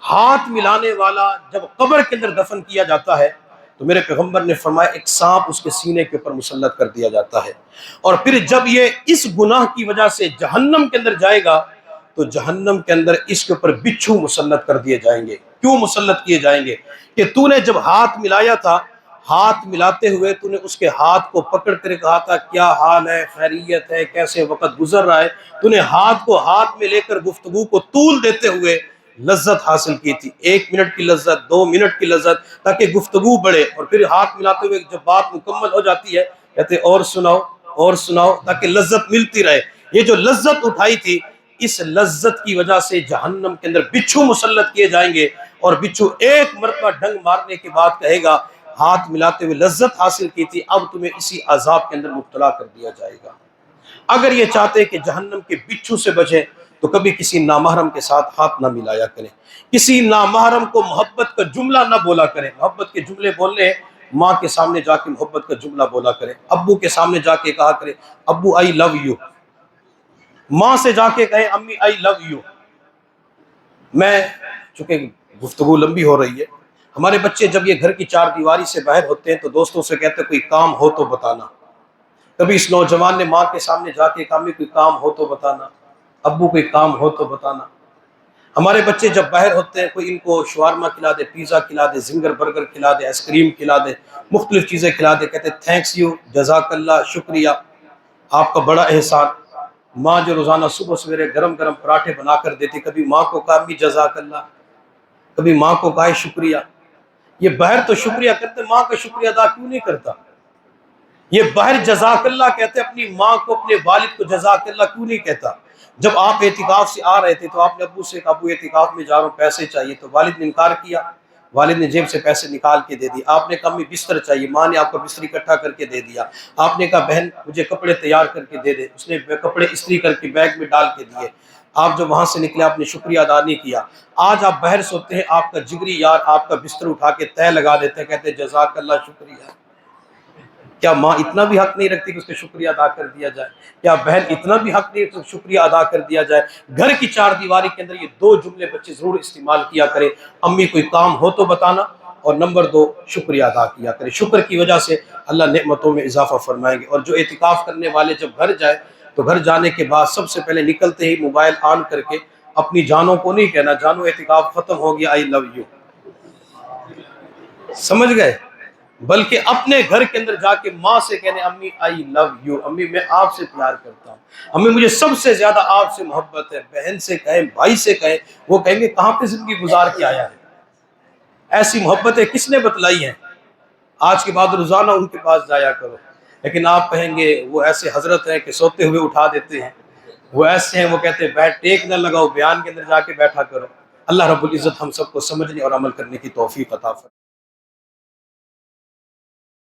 ہاتھ ملانے والا جب قبر کے اندر دفن کیا جاتا ہے، تو میرے پیغمبر نے فرمایا ایک سانپ اس کے سینے کے اوپر مسلط کر دیا جاتا ہے، اور پھر جب یہ اس گناہ کی وجہ سے جہنم کے اندر جائے گا، تو جہنم کے اندر اس کے اوپر بچھو مسلط کر دیے جائیں گے۔ کیوں مسلط کیے جائیں گے؟ کہ تو نے جب ہاتھ ملایا تھا، ہاتھ ملاتے ہوئے تو نے اس کے ہاتھ کو پکڑ کر کہا تھا کیا حال ہے، خیریت ہے، کیسے وقت گزر رہا ہے۔ تو نے ہاتھ کو ہاتھ میں لے کر گفتگو کو طول دیتے ہوئے لذت حاصل کی تھی، 1 منٹ کی لذت، 2 منٹ کی لذت، تاکہ گفتگو بڑھے، اور پھر ہاتھ ملاتے ہوئے جب بات مکمل ہو جاتی ہے کہتے اور سناؤ اور سناؤ، تاکہ لذت ملتی رہے۔ یہ جو لذت اٹھائی تھی، اس لذت کی وجہ سے جہنم کے اندر بچھو مسلط کیے جائیں گے، اور بچھو ایک مرتبہ ڈنگ مارنے کے بعد کہے گا ہاتھ ملاتے ہوئے لذت حاصل کی تھی، اب تمہیں اسی عذاب کے اندر مبتلا کر دیا جائے گا۔ اگر یہ چاہتے کہ جہنم کے بچھو سے بچیں تو کبھی کسی نامحرم کے ساتھ ہاتھ نہ ملایا کریں، کسی نامحرم کو محبت کا جملہ نہ بولا کریں۔ محبت کے جملے بولنے ہیں، ماں کے سامنے جا کے محبت کا جملہ بولا کریں، ابو کے سامنے جا کے کہا کریں ابو آئی لو یو، ماں سے جا کے کہیں امی آئی لو یو۔ میں چونکہ گفتگو لمبی ہو رہی ہے، ہمارے بچے جب یہ گھر کی 4 دیواری سے باہر ہوتے ہیں تو دوستوں سے کہتے ہیں کوئی کام ہو تو بتانا۔ کبھی اس نوجوان نے ماں کے سامنے جا کے کہا امی کوئی کام ہو تو بتانا، ابو کوئی کام ہو تو بتانا۔ ہمارے بچے جب باہر ہوتے ہیں، کوئی ان کو شوارما کھلا دے، پیزا کھلا دے، زنگر برگر کھلا دے، آئس کریم کھلا دے، مختلف چیزیں کھلا دے، کہتے ہیں تھینکس یو، جزاک اللہ، شکریہ، آپ کا بڑا احسان۔ ماں جو روزانہ صبح سویرے گرم گرم پراٹھے بنا کر دیتی، کبھی ماں کو کہا امی جزاک اللہ، کبھی ماں کو کہا شکریہ۔ یہ باہر تو شکریہ کرتے، ماں کا شکریہ ادا کیوں نہیں کرتا؟ یہ باہر جزاک اللہ کہتے، اپنی ماں کو، اپنے والد کو جزاک اللہ کیوں نہیں کہتا؟ جب آپ اعتکاف سے آ رہے تھے تو آپ نے ابو سے کہا ابو اعتکاف میں جا رہا ہوں، پیسے چاہیے، تو والد نے انکار کیا، والد نے جیب سے پیسے نکال کے دے دی۔ آپ نے کہا امی بستر چاہیے، ماں نے آپ کا بستر اکٹھا کر کے دے دیا۔ آپ نے کہا بہن مجھے کپڑے تیار کر کے دے دے، اس نے کپڑے استری کر کے بیگ میں ڈال کے دیے۔ آپ جب وہاں سے نکلے آپ نے شکریہ ادا نہیں کیا۔ آج آپ باہر سوتے ہیں، آپ کا جگری یار آپ کا بستر اٹھا کے تہ لگا دیتے ہیں، کہتے ہیں جزاک اللہ شکریہ۔ کیا ماں اتنا بھی حق نہیں رکھتی کہ اس کا شکریہ ادا کر دیا جائے؟ کیا بہن اتنا بھی حق نہیں رکھتی کہ شکریہ ادا کر دیا جائے؟ گھر کی 4 دیواری کے اندر یہ 2 جملے بچے ضرور استعمال کیا کریں، امی کوئی کام ہو تو بتانا، اور نمبر 2 شکریہ ادا کیا کریں۔ شکر کی وجہ سے اللہ نعمتوں میں اضافہ فرمائیں گے۔ اور جو اعتکاف کرنے والے جب گھر جائے تو گھر جانے کے بعد سب سے پہلے نکلتے ہی موبائل آن کر کے اپنی جانوں کو نہیں کہنا جانو اعتکاف ختم ہو گیا آئی لو یو، سمجھ گئے؟ بلکہ اپنے گھر کے اندر جا کے ماں سے کہنے امی آئی لو یو، امی میں آپ سے پیار کرتا ہوں، امی مجھے سب سے زیادہ آپ سے محبت ہے۔ بہن سے کہیں، بھائی سے کہیں، وہ کہیں گے کہاں پہ زندگی گزار کے آیا ہے؟ ایسی محبتیں کس نے بتلائی ہیں؟ آج کے بعد روزانہ ان کے پاس جایا کرو۔ لیکن آپ کہیں گے وہ ایسے حضرت ہیں کہ سوتے ہوئے اٹھا دیتے ہیں، وہ ایسے ہیں وہ کہتے ہیں بیٹھ ٹیک نہ لگاؤ، بیان کے اندر جا کے بیٹھا کرو۔ اللہ رب العزت ہم سب کو سمجھنے اور عمل کرنے کی توفیق عطا فرمائے۔